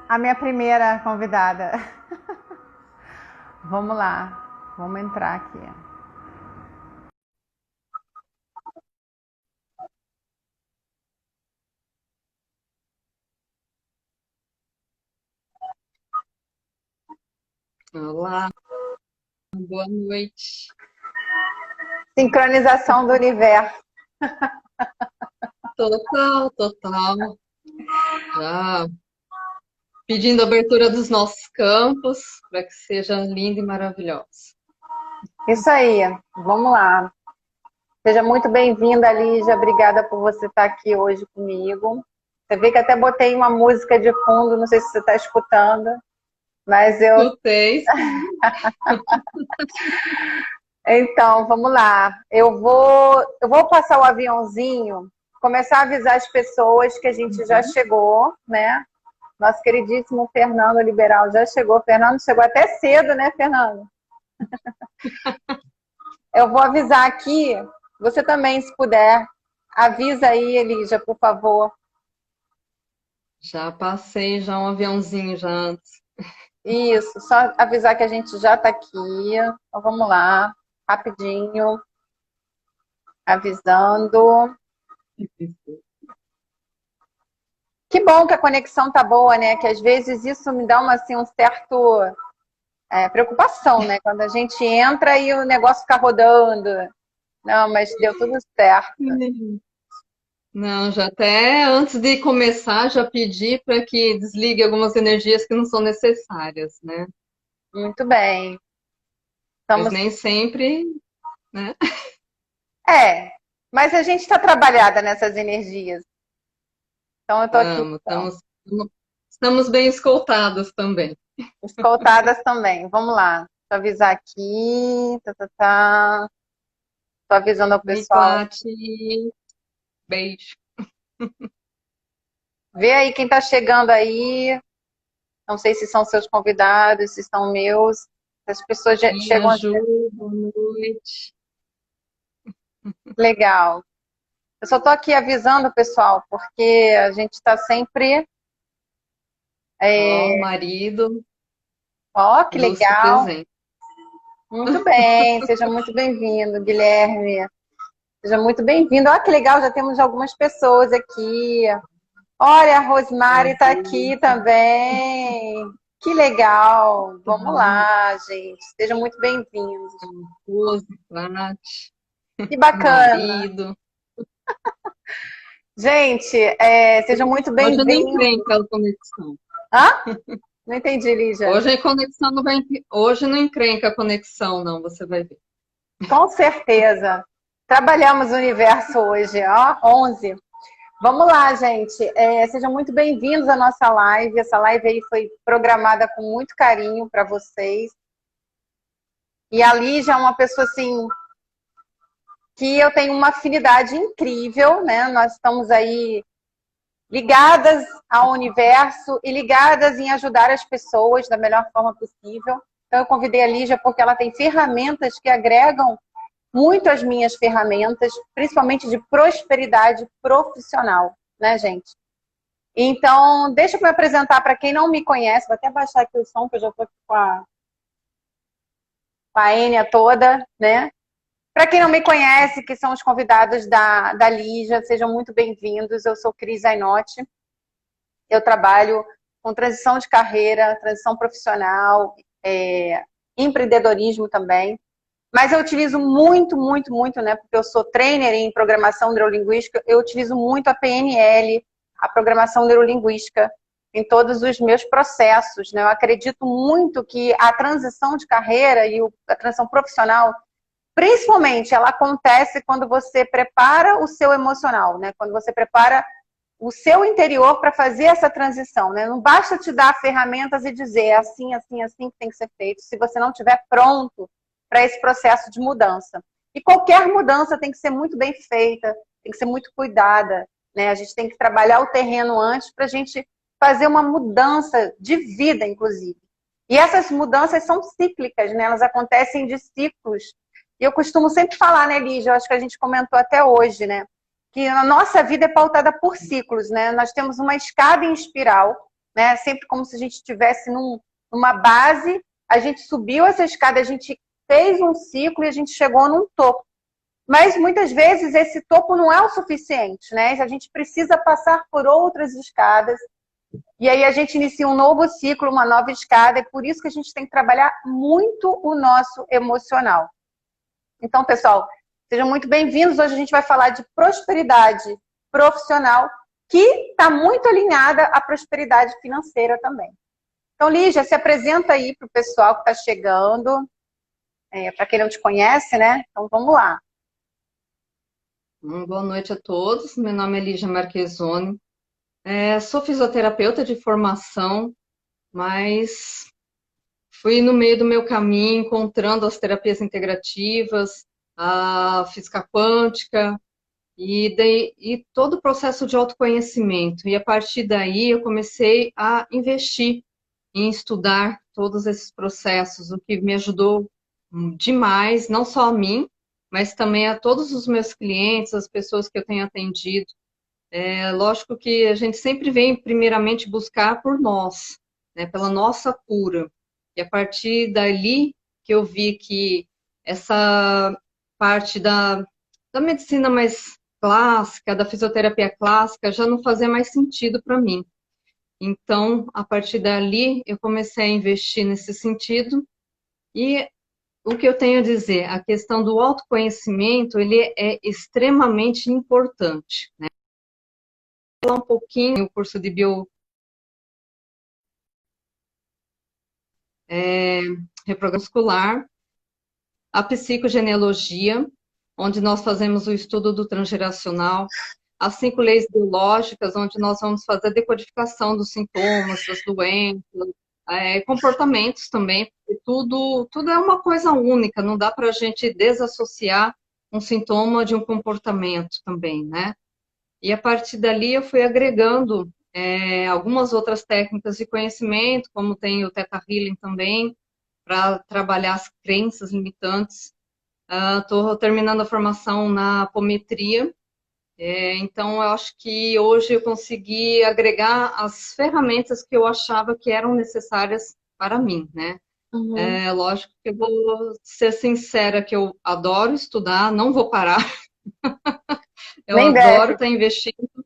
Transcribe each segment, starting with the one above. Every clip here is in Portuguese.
A minha primeira convidada. Vamos lá, vamos entrar aqui. Olá, boa noite. Sincronização do universo. Total, total. Já pedindo a abertura dos nossos campos para que seja lindo e maravilhoso. Isso aí, vamos lá. Seja muito bem-vinda, Lígia. Obrigada por você estar aqui hoje comigo. Você vê que até botei uma música de fundo, não sei se você está escutando, mas eu. Escutei. Então, vamos lá. Eu vou passar o aviãozinho, começar a avisar as pessoas que a gente já chegou, né? Nosso queridíssimo Fernando Liberal já chegou. Fernando chegou até cedo, né, Fernando? Eu vou avisar aqui. Você também, se puder, avisa aí, Elígia, por favor. Já passei já um aviãozinho já antes. Isso, só avisar que a gente já está aqui. Então vamos lá, rapidinho, avisando. Que bom que a conexão tá boa, né? Que às vezes isso me dá assim, um certo preocupação, né? Quando a gente entra e o negócio fica rodando. Não, mas deu tudo certo. Não, já até antes de começar, já pedi para que desligue algumas energias que não são necessárias, né? Muito bem. Mas Estamos. nem sempre, né? É, mas a gente está trabalhada nessas energias. Então eu estou aqui, Estamos, então, estamos bem escoltados também. escoltadas também. Vamos lá. Deixa eu avisar aqui. Tá, tá, tá. Tô avisando ao Oi, pessoal. Pati. Beijo. Vê aí quem está chegando aí. Não sei se são seus convidados, se são meus. As pessoas Minha chegam. Ju, boa noite. Legal. Eu só estou aqui avisando o pessoal, porque a gente está sempre. Ó, o marido, Ó, que ilustre legal. presente. Muito bem, seja muito bem-vindo, Guilherme. Seja muito bem-vindo. Olha que legal, já temos algumas pessoas aqui. Olha, a Rosmari está aqui também. Que legal. Vamos lá, gente. Sejam muito bem-vindos. Esposa, Pati, Que o bacana. marido. Gente, sejam muito Hoje não bem-vindos. encrenca a conexão. Hã? Não entendi, Lígia. Hoje a conexão não vai. Hoje não encrenca a conexão, não, você vai ver. Com certeza. Trabalhamos o universo hoje, ó, 11. Vamos lá, gente. Sejam muito bem-vindos à nossa live. Essa live aí foi programada com muito carinho para vocês. E a Lígia é uma pessoa assim que eu tenho uma afinidade incrível, né? Nós estamos aí ligadas ao universo e ligadas em ajudar as pessoas da melhor forma possível. Então eu convidei a Lígia porque ela tem ferramentas que agregam muito as minhas ferramentas, principalmente de prosperidade profissional, né, gente? Então, deixa eu me apresentar para quem não me conhece, vou até baixar aqui o som, que eu já estou com a Enia toda, né? Para quem não me conhece, que são os convidados da Lígia, sejam muito bem-vindos. Eu sou Cris Zainotti, eu trabalho com transição de carreira, transição profissional, empreendedorismo também. Mas eu utilizo muito, muito, muito, né? Porque eu sou trainer em programação neurolinguística, eu utilizo muito a PNL, a programação neurolinguística, em todos os meus processos, né? Eu acredito muito que a transição de carreira e a transição profissional, principalmente, ela acontece quando você prepara o seu emocional, né? Quando você prepara o seu interior para fazer essa transição, né? Não basta te dar ferramentas e dizer assim, assim, assim que tem que ser feito, se você não estiver pronto para esse processo de mudança. E qualquer mudança tem que ser muito bem feita, tem que ser muito cuidada, né? A gente tem que trabalhar o terreno antes para a gente fazer uma mudança de vida, inclusive. E essas mudanças são cíclicas, né? Elas acontecem de ciclos. E eu costumo sempre falar, né, Lígia? Eu acho que a gente comentou até hoje, né? Que a nossa vida é pautada por ciclos, né? Nós temos uma escada em espiral né? Sempre como se a gente estivesse numa base, a gente subiu essa escada, a gente fez um ciclo e a gente chegou num topo. Mas muitas vezes esse topo não é o suficiente, né? A gente precisa passar por outras escadas. E aí a gente inicia um novo ciclo, uma nova escada, e por isso que a gente tem que trabalhar muito o nosso emocional. Então, pessoal, sejam muito bem-vindos. Hoje a gente vai falar de prosperidade profissional, que está muito alinhada à prosperidade financeira também. Então, Lígia, se apresenta aí para o pessoal que está chegando, para quem não te conhece, né? Então, vamos lá. Boa noite a todos. Meu nome é Lígia Marchesoni. Sou fisioterapeuta de formação, mas fui no meio do meu caminho encontrando as terapias integrativas, a física quântica e todo o processo de autoconhecimento. E a partir daí eu comecei a investir em estudar todos esses processos, o que me ajudou demais, não só a mim, mas também a todos os meus clientes, as pessoas que eu tenho atendido. É lógico que a gente sempre vem primeiramente buscar por nós, né, pela nossa cura. E a partir dali que eu vi que essa parte da medicina mais clássica, da fisioterapia clássica, já não fazia mais sentido para mim. Então, a partir dali, eu comecei a investir nesse sentido. E o que eu tenho a dizer, a questão do autoconhecimento, ele é extremamente importante, né? Vou falar um pouquinho o curso de reprogramação muscular, a psicogenealogia, onde nós fazemos o estudo do transgeracional, as 5 leis biológicas, onde nós vamos fazer a decodificação dos sintomas, das doenças, comportamentos também, porque tudo é uma coisa única, não dá para a gente desassociar um sintoma de um comportamento também, né? E a partir dali eu fui agregando algumas outras técnicas de conhecimento, como tem o Theta Healing também, para trabalhar as crenças limitantes. Estou terminando a formação na apometria, então eu acho que hoje eu consegui agregar as ferramentas que eu achava que eram necessárias para mim, né? Uhum. Lógico que eu vou ser sincera que eu adoro estudar, não vou parar. Eu Nem adoro deve. estar investindo,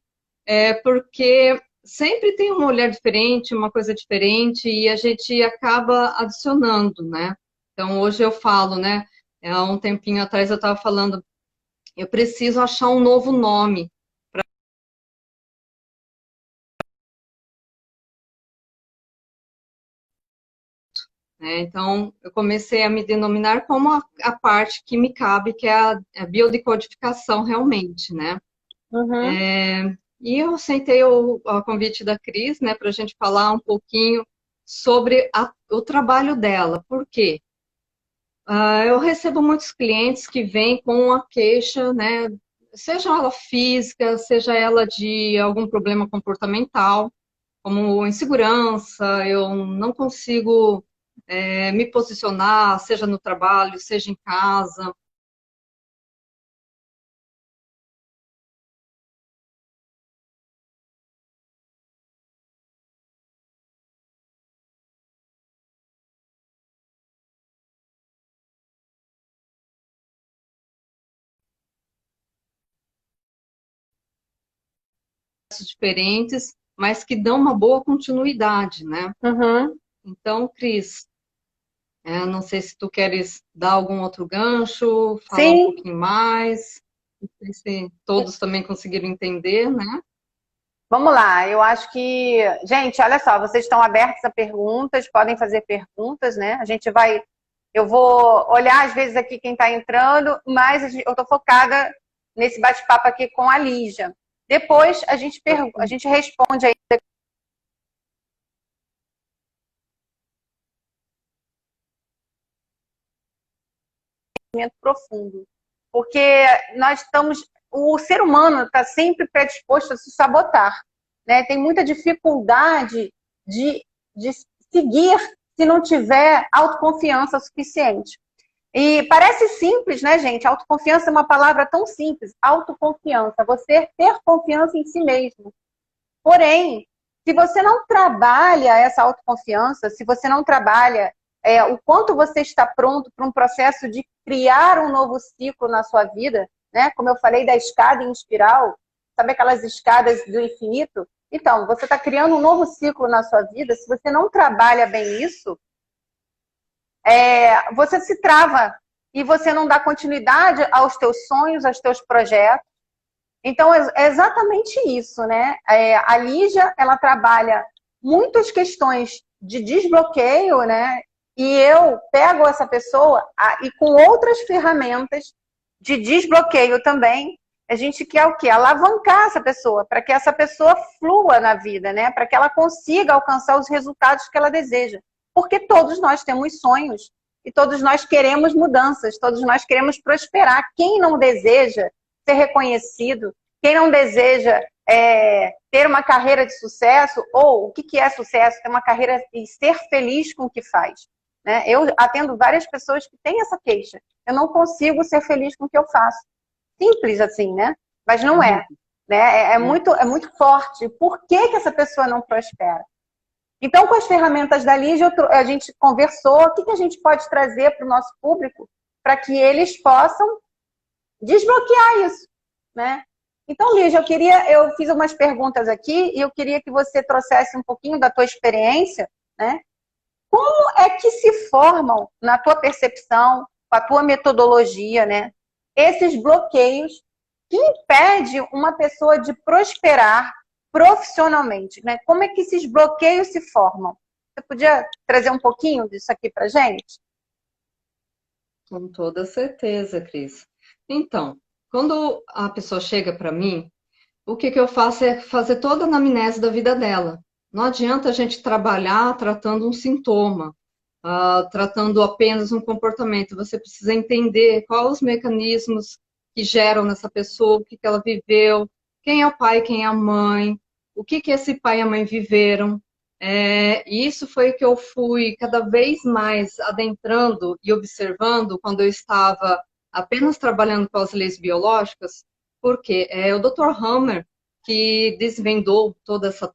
porque sempre tem uma olhar diferente, uma coisa diferente, e a gente acaba adicionando, né? Então, hoje eu falo, né? Há um tempinho atrás eu estava falando, eu preciso achar um novo nome. Né? Então, eu comecei a me denominar como a parte que me cabe, que é a biodecodificação realmente, né? Uhum. E eu aceitei o convite da Cris, né, para a gente falar um pouquinho sobre o trabalho dela. Por quê? Eu recebo muitos clientes que vêm com a queixa, né, seja ela física, seja ela de algum problema comportamental, como insegurança, eu não consigo me posicionar, seja no trabalho, seja em casa. Diferentes, mas que dão uma boa continuidade, né? Uhum. Então, Cris, não sei se tu queres dar algum outro gancho, falar um Sim, pouquinho mais, não sei se todos também conseguiram entender, né? vamos lá. Eu acho que, gente, olha só, vocês estão abertos a perguntas, podem fazer perguntas, né? Eu vou olhar às vezes aqui quem está entrando, mas eu estou focada nesse bate-papo aqui com a Lígia. Depois a gente responde aí profundo. Porque o ser humano está sempre predisposto a se sabotar, né? Tem muita dificuldade de seguir se não tiver autoconfiança suficiente. E parece simples, né, gente? Autoconfiança é uma palavra tão simples. Autoconfiança, você ter confiança em si mesmo. Porém, Se você não trabalha essa autoconfiança, se você não trabalha o quanto você está pronto para um processo de criar um novo ciclo na sua vida, né? Como eu falei da escada em espiral, sabe aquelas escadas do infinito? Então, você está criando um novo ciclo na sua vida. Se você não trabalha bem isso, você se trava e você não dá continuidade aos teus sonhos, aos teus projetos. Então, é exatamente isso, né? A Lígia, ela trabalha muitas questões de desbloqueio, né? E eu pego essa pessoa e com outras ferramentas de desbloqueio também, a gente quer o quê? Alavancar essa pessoa, para que essa pessoa flua na vida, né? Para que ela consiga alcançar os resultados que ela deseja. Porque todos nós temos sonhos e todos nós queremos mudanças, todos nós queremos prosperar. Quem não deseja ser reconhecido, quem não deseja ter uma carreira de sucesso, ou o que é sucesso? Ter uma carreira e ser feliz com o que faz. Né? Eu atendo várias pessoas que têm essa queixa. Eu não consigo ser feliz com o que eu faço. Simples assim, né? Mas não é. Né? É muito forte. Por que essa pessoa não prospera? Então, com as ferramentas da Lígia, a gente conversou o que a gente pode trazer para o nosso público para que eles possam desbloquear isso, né? Então, Lígia, eu fiz umas perguntas aqui e eu queria que você trouxesse um pouquinho da tua experiência, né? Como é que se formam, na tua percepção, com a tua metodologia, né? Esses bloqueios que impedem uma pessoa de prosperar profissionalmente, né? Como é que esses bloqueios se formam? Você podia trazer um pouquinho disso aqui pra gente? Com toda certeza, Cris. Então, quando a pessoa chega para mim, o que eu faço é fazer toda a anamnese da vida dela. Não adianta a gente trabalhar tratando um sintoma, tratando apenas um comportamento. Você precisa entender quais os mecanismos que geram nessa pessoa, o que ela viveu, quem é o pai, quem é a mãe, o que esse pai e a mãe viveram. E isso foi o que eu fui cada vez mais adentrando e observando quando eu estava apenas trabalhando com as leis biológicas, porque o Dr. Hammer, que desvendou toda essa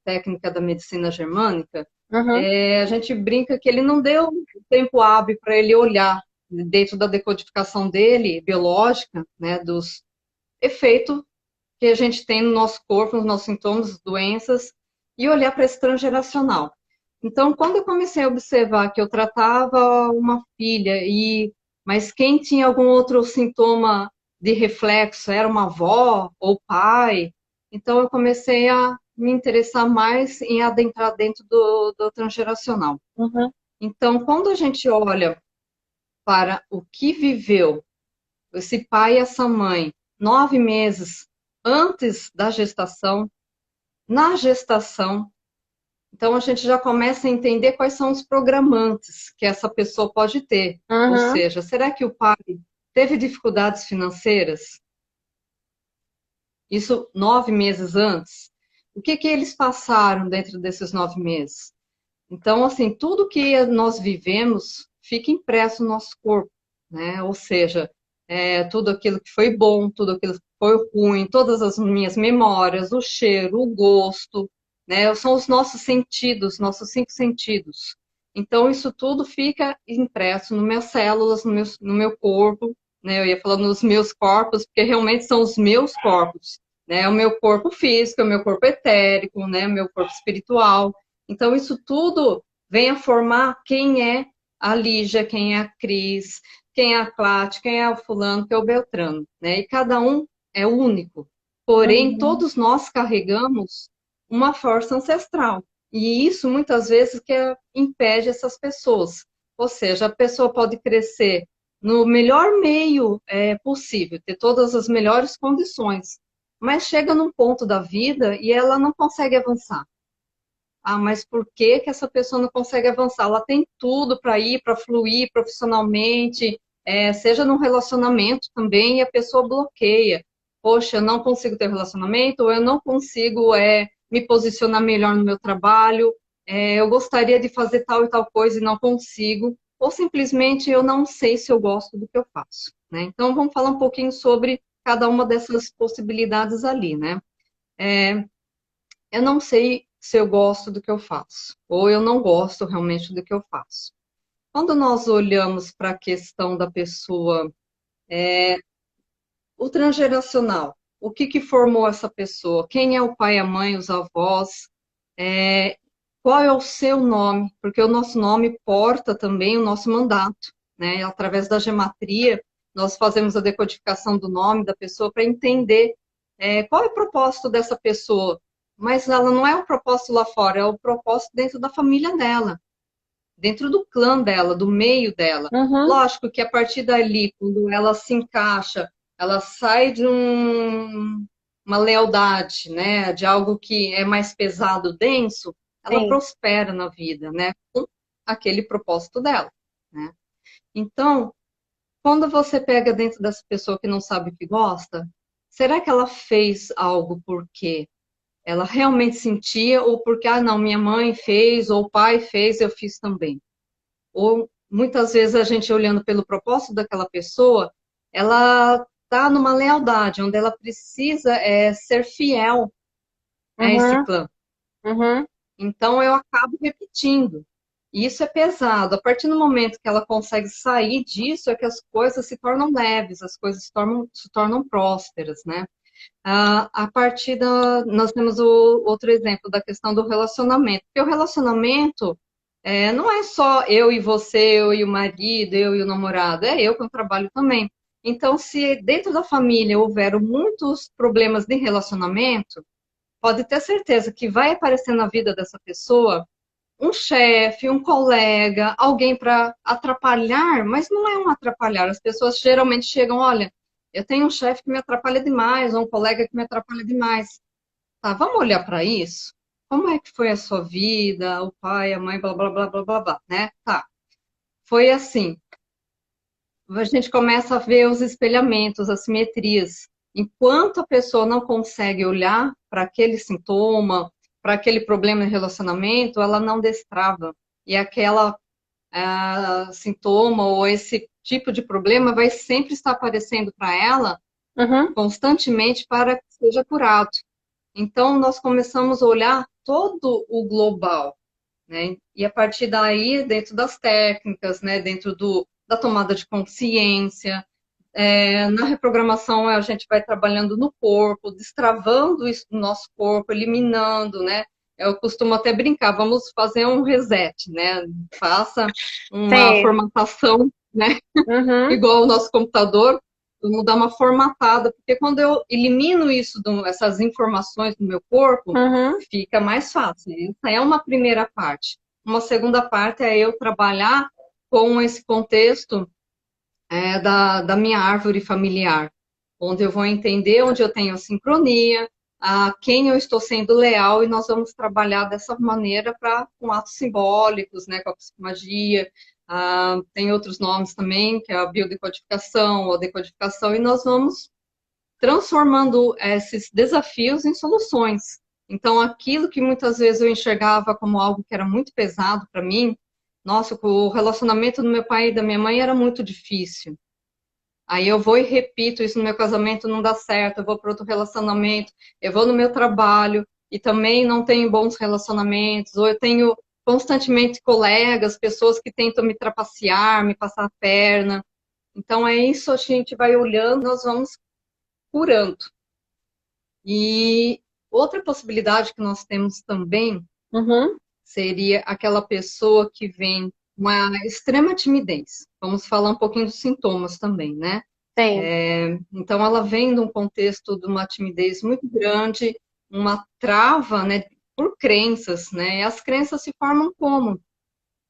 técnica da medicina germânica, a gente brinca que ele não deu tempo hábil para ele olhar dentro da decodificação dele, biológica, né, dos efeitos que a gente tem no nosso corpo, nos nossos sintomas, doenças, e olhar para esse transgeracional. Então, quando eu comecei a observar que eu tratava uma filha, mas quem tinha algum outro sintoma de reflexo era uma avó ou pai, então eu comecei a me interessar mais em adentrar dentro do transgeracional. Então, quando a gente olha para o que viveu esse pai e essa mãe 9 meses antes da gestação, na gestação, então a gente já começa a entender quais são os programantes que essa pessoa pode ter. Ou seja, será que o pai teve dificuldades financeiras? Isso 9 meses antes? O que eles passaram dentro desses 9 meses? Então, assim, tudo que nós vivemos fica impresso no nosso corpo, né? Ou seja, tudo aquilo que foi bom, tudo aquilo que foi ruim, todas as minhas memórias, o cheiro, o gosto, né? São os nossos sentidos, nossos 5 sentidos. Então, isso tudo fica impresso nas minhas células, no meu corpo, né? Eu ia falando nos meus corpos, porque realmente são os meus corpos, né? O meu corpo físico, o meu corpo etérico, né? O meu corpo espiritual. Então, isso tudo vem a formar quem é a Lígia, quem é a Cris, quem é a Cláudia, quem é o fulano, quem é o Beltrano, né? E cada um é único. Porém, todos nós carregamos uma força ancestral. E isso, muitas vezes, impede essas pessoas. Ou seja, a pessoa pode crescer no melhor meio possível, ter todas as melhores condições, mas chega num ponto da vida e ela não consegue avançar. Mas por que essa pessoa não consegue avançar? Ela tem tudo para ir, para fluir profissionalmente, seja num relacionamento também, e a pessoa bloqueia. Poxa, eu não consigo ter relacionamento, ou eu não consigo me posicionar melhor no meu trabalho, eu gostaria de fazer tal e tal coisa e não consigo, ou simplesmente eu não sei se eu gosto do que eu faço, né? Então, vamos falar um pouquinho sobre cada uma dessas possibilidades ali, né? Eu não sei se eu gosto do que eu faço, ou eu não gosto realmente do que eu faço. Quando nós olhamos para a questão da pessoa, o transgeracional, o que formou essa pessoa? Quem é o pai, a mãe, os avós? É, qual é o seu nome? Porque o nosso nome porta também o nosso mandato, né? Através da gematria, nós fazemos a decodificação do nome da pessoa para entender qual é o propósito dessa pessoa. Mas ela não é o propósito lá fora, é o propósito dentro da família dela, dentro do clã dela, do meio dela. Uhum. Lógico que a partir dali, quando ela se encaixa, ela sai de uma lealdade, né, de algo que é mais pesado, denso, ela Sim. prospera na vida, né, com aquele propósito dela, né. Então, quando você pega dentro dessa pessoa que não sabe o que gosta, será que ela fez algo porque ela realmente sentia ou porque, ah, não, minha mãe fez ou o pai fez, eu fiz também? Ou muitas vezes a gente olhando pelo propósito daquela pessoa, ela está numa lealdade, onde ela precisa ser fiel a esse Uhum. clã. Uhum. Então eu acabo repetindo. E isso é pesado. A partir do momento que ela consegue sair disso, é que as coisas se tornam leves, as coisas se tornam prósperas, né? A partir da. Nós temos o outro exemplo da questão do relacionamento. Porque o relacionamento não é só eu e você, eu e o marido, eu e o namorado, é eu com o trabalho também. Então, se dentro da família houver muitos problemas de relacionamento, pode ter certeza que vai aparecer na vida dessa pessoa um chefe, um colega, alguém para atrapalhar, mas não é um atrapalhar. As pessoas geralmente chegam, olha, eu tenho um chefe que me atrapalha demais, ou um colega que me atrapalha demais. Tá, vamos olhar para isso? Como é que foi a sua vida, o pai, a mãe, blá, blá, blá, blá, blá, blá, né? Tá, foi assim. A gente começa a ver os espelhamentos, as simetrias. Enquanto a pessoa não consegue olhar para aquele sintoma, para aquele problema de relacionamento, ela não destrava. E aquela sintoma ou esse tipo de problema vai sempre estar aparecendo para ela Uhum. constantemente para que seja curado. Então, nós começamos a olhar todo o global, né? E a partir daí, dentro das técnicas, né, dentro da tomada de consciência, na reprogramação a gente vai trabalhando no corpo, destravando isso do nosso corpo, eliminando, né? Eu costumo até brincar, vamos fazer um reset, né? Faça uma Sim. formatação, né? Uhum. Igual o nosso computador, vamos dar uma formatada, porque quando eu elimino isso, essas informações do meu corpo, Uhum. fica mais fácil. Essa é uma primeira parte. Uma segunda parte é eu trabalhar com esse contexto da minha árvore familiar, onde eu vou entender onde eu tenho sincronia, a quem eu estou sendo leal, e nós vamos trabalhar dessa maneira com atos simbólicos, né, com a psicomagia. Tem outros nomes também, que é a biodecodificação, ou a decodificação, e nós vamos transformando esses desafios em soluções. Então, aquilo que muitas vezes eu enxergava como algo que era muito pesado para mim, nossa, o relacionamento do meu pai e da minha mãe era muito difícil. Aí eu vou e repito isso no meu casamento, não dá certo, eu vou para outro relacionamento, eu vou no meu trabalho e também não tenho bons relacionamentos, ou eu tenho constantemente colegas, pessoas que tentam me trapacear, me passar a perna. Então é isso, a gente vai olhando, nós vamos curando. E outra possibilidade que nós temos também Uhum. seria aquela pessoa que vem uma extrema timidez. Vamos falar um pouquinho dos sintomas também, né? Sim. Então, ela vem de um contexto de uma timidez muito grande, uma trava, né, por crenças, né? E as crenças se formam como?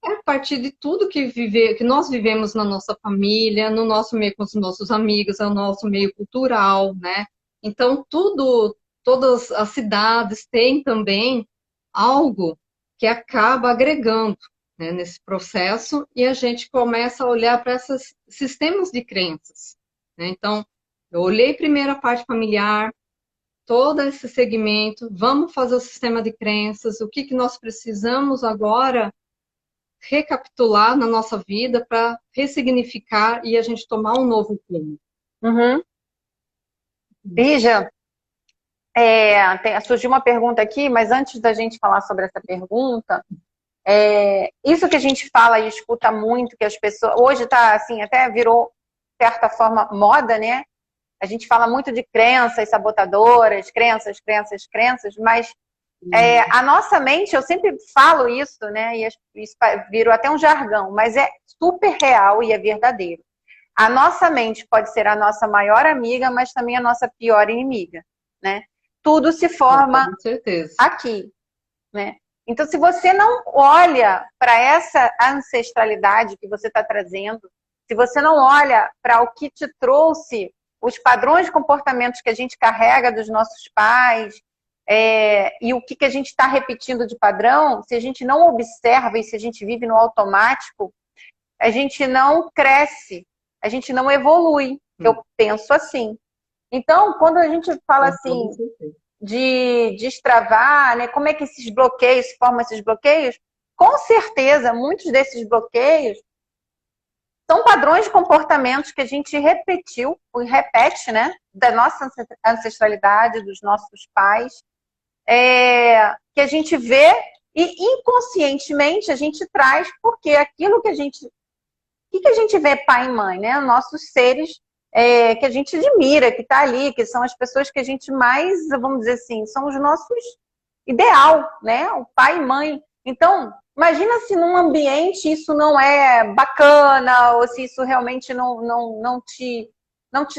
É a partir de tudo que nós vivemos na nossa família, no nosso meio com os nossos amigos, é o nosso meio cultural, né? Então, todas as cidades têm também algo que acaba agregando, né, nesse processo, e a gente começa a olhar para esses sistemas de crenças, né? Então, eu olhei primeiro a parte familiar, todo esse segmento, vamos fazer o sistema de crenças, o que nós precisamos agora recapitular na nossa vida para ressignificar e a gente tomar um novo rumo. Uhum. Lígia, Surgiu uma pergunta aqui, mas antes da gente falar sobre essa pergunta, isso que a gente fala e escuta muito, que as pessoas... Hoje está assim, até virou, de certa forma, moda, né? A gente fala muito de crenças sabotadoras, crenças, mas a nossa mente, eu sempre falo isso, né? E isso virou até um jargão, mas é super real e é verdadeiro. A nossa mente pode ser a nossa maior amiga, mas também a nossa pior inimiga, né? Tudo se forma aqui, né? Então, se você não olha para essa ancestralidade que você está trazendo, se você não olha para o que te trouxe os padrões de comportamentos que a gente carrega dos nossos pais, e o que a gente está repetindo de padrão, se a gente não observa e se a gente vive no automático, a gente não cresce, a gente não evolui. Eu penso assim. Então, quando a gente fala assim de destravar, né, como é que esses bloqueios formam esses bloqueios, com certeza, muitos desses bloqueios são padrões de comportamentos que a gente repetiu, e repete, né, da nossa ancestralidade, dos nossos pais, que a gente vê e inconscientemente a gente traz, porque aquilo que a gente... O que a gente vê pai e mãe, né? Nossos seres que a gente admira, que está ali, que são as pessoas que a gente mais, vamos dizer assim, são os nossos ideal, né? O pai e mãe. Então, imagina se num ambiente isso não é bacana, ou se isso realmente não te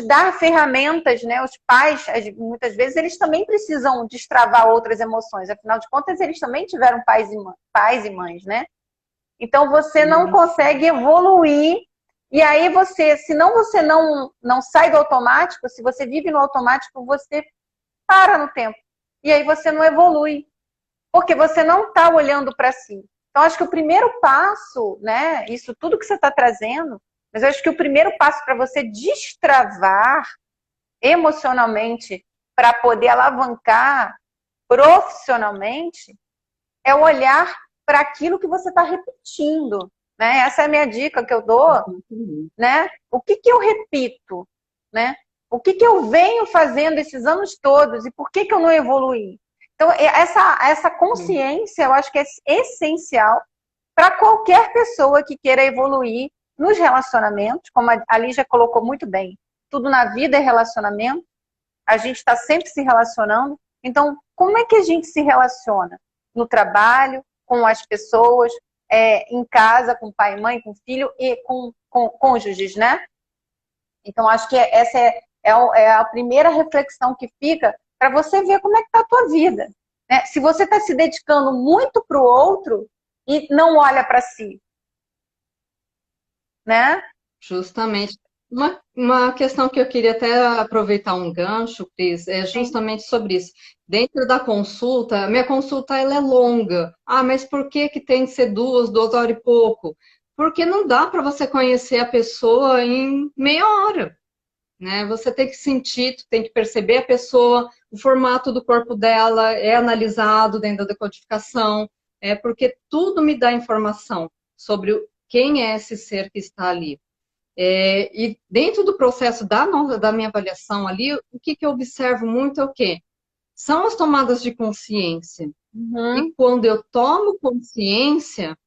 dá ferramentas, né? Os pais, muitas vezes, eles também precisam destravar outras emoções. Afinal de contas, eles também tiveram pais e mães, né? Então, você não consegue evoluir. E aí, se você não sai do automático, se você vive no automático, você para no tempo. E aí, você não evolui. Porque você não está olhando para si. Então, acho que o primeiro passo, né? Isso tudo que você está trazendo, mas eu acho que o primeiro passo para você destravar emocionalmente, para poder alavancar profissionalmente, é olhar para aquilo que você está repetindo, né? Essa é a minha dica que eu dou, né? O que eu repito, né? O que eu venho fazendo esses anos todos e por que eu não evoluí? Então, essa consciência, eu acho que é essencial para qualquer pessoa que queira evoluir nos relacionamentos, como a Lígia colocou muito bem. Tudo na vida é relacionamento, a gente está sempre se relacionando. Então, como é que a gente se relaciona? No trabalho, com as pessoas, em casa, com pai e mãe, com filho e com cônjuges, né? Então, acho que essa é a primeira reflexão que fica para você ver como é que está a tua vida, né? Se você está se dedicando muito para o outro e não olha para si, né? Justamente. Uma questão que eu queria até aproveitar um gancho, Cris, é justamente sobre isso. Dentro da consulta, minha consulta ela é longa. Ah, mas por que tem que ser 2 horas e pouco? Porque não dá para você conhecer a pessoa em meia hora, né? Você tem que sentir, tem que perceber a pessoa, o formato do corpo dela é analisado dentro da decodificação, porque tudo me dá informação sobre quem é esse ser que está ali. E dentro do processo da minha avaliação ali, o que eu observo muito é o quê? São as tomadas de consciência. E quando eu tomo consciência,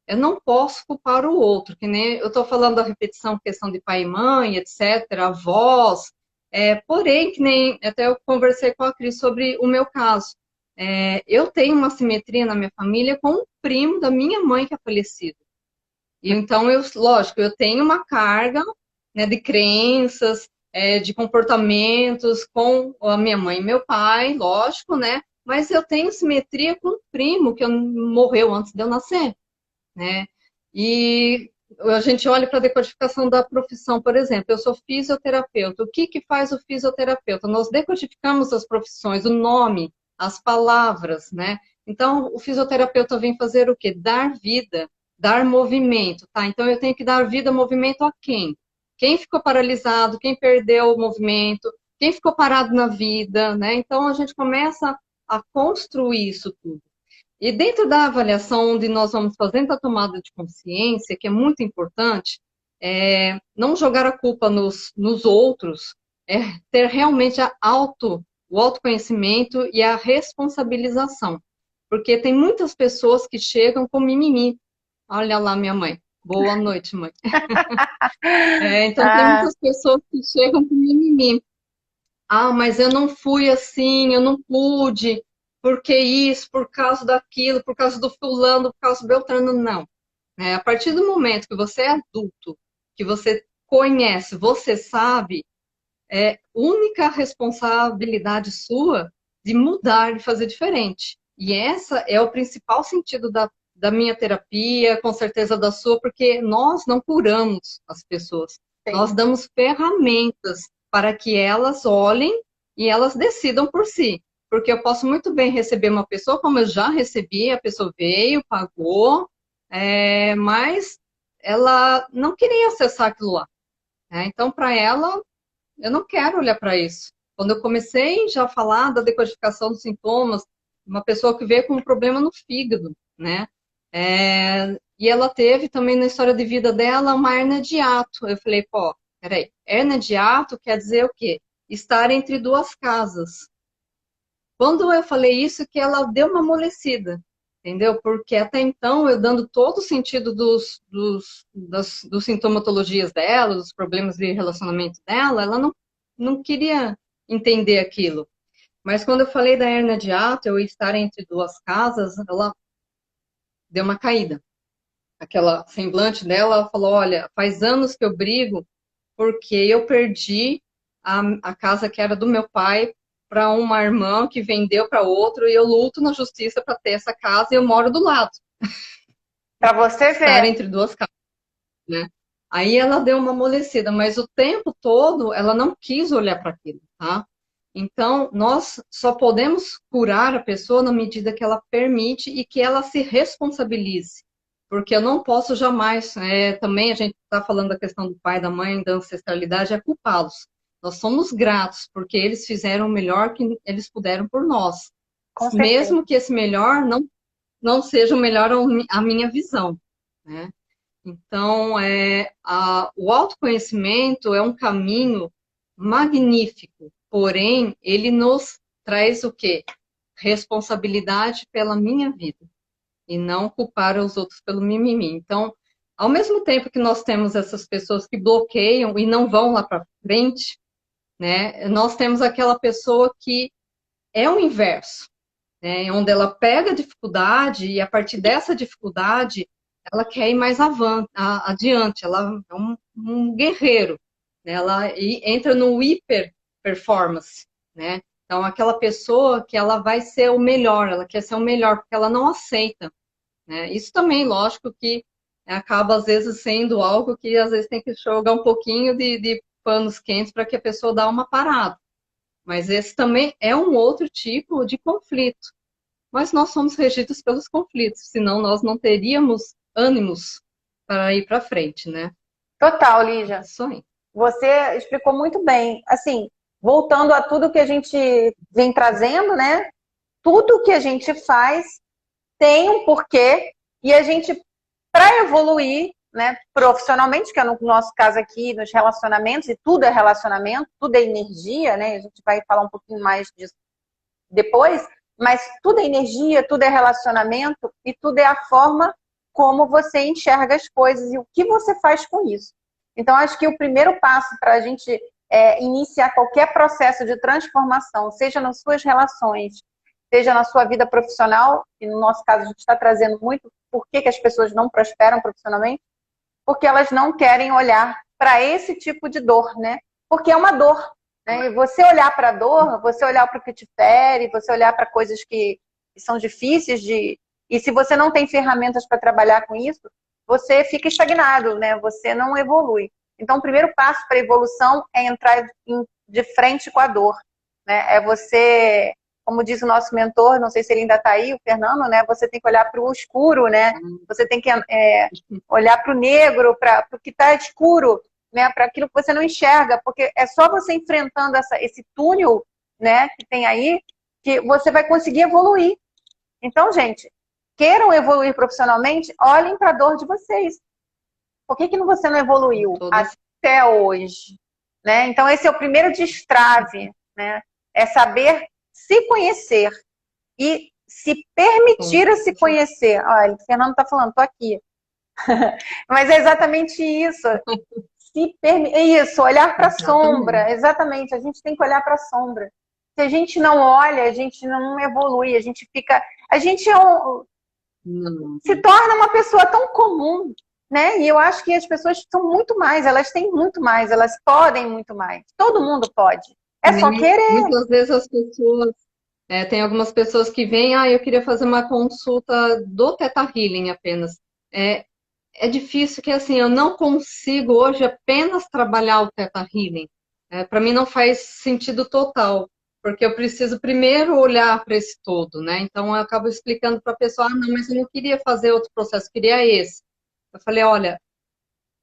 eu não posso culpar o outro, que nem eu estou falando da repetição, questão de pai e mãe, etc., avós, porém, que nem até eu conversei com a Cris sobre o meu caso. Eu tenho uma simetria na minha família com um primo da minha mãe que é falecido. E então, lógico, eu tenho uma carga, né, de crenças, de comportamentos com a minha mãe e meu pai, lógico, né? Mas eu tenho simetria com um primo que morreu antes de eu nascer, né? E a gente olha para a decodificação da profissão, por exemplo, eu sou fisioterapeuta. O que faz o fisioterapeuta? Nós decodificamos as profissões, o nome, as palavras, né? Então, o fisioterapeuta vem fazer o quê? Dar vida, dar movimento, tá? Então, eu tenho que dar vida, movimento a quem? Quem ficou paralisado, quem perdeu o movimento, quem ficou parado na vida, né? Então, a gente começa a construir isso tudo. E dentro da avaliação, onde nós vamos fazendo a tomada de consciência, que é muito importante, não jogar a culpa nos outros, ter realmente a o autoconhecimento e a responsabilização. Porque tem muitas pessoas que chegam com mimimi. Olha lá, minha mãe. Boa noite, mãe. Então, tem muitas pessoas que chegam com mimimi. Ah, mas eu não fui assim, eu não pude, porque isso, por causa daquilo, por causa do fulano, por causa do Beltrano, não. A partir do momento que você é adulto, que você conhece, você sabe, é única responsabilidade sua de mudar, de fazer diferente. E essa é o principal sentido da minha terapia, com certeza da sua, porque nós não curamos as pessoas. Sim. Nós damos ferramentas para que elas olhem e elas decidam por si. Porque eu posso muito bem receber uma pessoa, como eu já recebi, a pessoa veio, pagou, mas ela não queria acessar aquilo lá. Então, para ela, eu não quero olhar para isso. Quando eu comecei já a falar da decodificação dos sintomas, uma pessoa que veio com um problema no fígado, né? E ela teve também na história de vida dela uma hérnia de hiato. Eu falei, pô, peraí, hérnia de hiato quer dizer o quê? Estar entre duas casas. Quando eu falei isso, que ela deu uma amolecida, entendeu? Porque até então, eu dando todo o sentido das sintomatologias dela, dos problemas de relacionamento dela, ela não queria entender aquilo. Mas quando eu falei da hérnia de hiato, eu estar entre duas casas, ela deu uma caída. Aquela semblante dela, ela falou, olha, faz anos que eu brigo porque eu perdi a casa que era do meu pai para uma irmã que vendeu para outro e eu luto na justiça para ter essa casa e eu moro do lado. Para você ver. Estar entre duas casas, né? Aí ela deu uma amolecida, mas o tempo todo ela não quis olhar para aquilo, tá? Então, nós só podemos curar a pessoa na medida que ela permite e que ela se responsabilize. Porque eu não posso jamais, também a gente está falando da questão do pai, da mãe, da ancestralidade, é culpá-los. Nós somos gratos, porque eles fizeram o melhor que eles puderam por nós. Mesmo que esse melhor não seja o melhor a minha visão, né? Então, o autoconhecimento é um caminho magnífico, porém, ele nos traz o quê? Responsabilidade pela minha vida e não culpar os outros pelo mimimi. Então, ao mesmo tempo que nós temos essas pessoas que bloqueiam e não vão lá para frente, né, nós temos aquela pessoa que é o inverso, né, onde ela pega a dificuldade e a partir dessa dificuldade ela quer ir mais adiante, ela é um guerreiro, né, ela entra no hiper performance, né? Então, aquela pessoa que ela vai ser o melhor, ela quer ser o melhor, porque ela não aceita, né? Isso também, lógico, que acaba, às vezes, sendo algo que, às vezes, tem que jogar um pouquinho de panos quentes para que a pessoa dê uma parada. Mas esse também é um outro tipo de conflito. Mas nós somos regidos pelos conflitos, senão nós não teríamos ânimos para ir para frente, né? Total, Lígia. Isso aí. Você explicou muito bem. Assim, voltando a tudo que a gente vem trazendo, né? Tudo que a gente faz tem um porquê e a gente, para evoluir, né, profissionalmente, que é no nosso caso aqui, nos relacionamentos, e tudo é relacionamento, tudo é energia, né? A gente vai falar um pouquinho mais disso depois, mas tudo é energia, tudo é relacionamento e tudo é a forma como você enxerga as coisas e o que você faz com isso. Então, acho que o primeiro passo para a gente iniciar qualquer processo de transformação, seja nas suas relações, seja na sua vida profissional, e no nosso caso a gente está trazendo muito por que as pessoas não prosperam profissionalmente, porque elas não querem olhar para esse tipo de dor, né? Porque é uma dor, né? E você olhar para a dor, você olhar para o que te fere, você olhar para coisas que são difíceis de... E se você não tem ferramentas para trabalhar com isso, você fica estagnado, né? Você não evolui. Então, o primeiro passo para a evolução é entrar de frente com a dor, né? É você, como diz o nosso mentor, não sei se ele ainda está aí, o Fernando, né? Você tem que olhar para o escuro, né? Você tem que olhar para o negro, para o que está escuro, né? Para aquilo que você não enxerga, porque é só você enfrentando esse túnel, né? Que tem aí, que você vai conseguir evoluir. Então, gente, queiram evoluir profissionalmente, olhem para a dor de vocês. Por que você não evoluiu até hoje? Né? Então, esse é o primeiro destrave, né? É saber se conhecer e se permitir a se conhecer. Olha, o Fernando está falando, estou aqui. Mas é exatamente isso. Isso, olhar para a sombra. Exatamente, a gente tem que olhar para a sombra. Se a gente não olha, a gente não evolui, a gente fica. A gente se torna uma pessoa tão comum, né? E eu acho que as pessoas são muito mais, elas têm muito mais, elas podem muito mais. Todo mundo pode. É só querer. Muitas vezes as pessoas. Tem algumas pessoas que vêm, eu queria fazer uma consulta do Theta Healing apenas. É difícil que, assim, eu não consigo hoje apenas trabalhar o Theta Healing. Para mim não faz sentido total, porque eu preciso primeiro olhar para esse todo, né? Então eu acabo explicando para a pessoa, não, mas eu não queria fazer outro processo, eu queria esse. Eu falei, olha,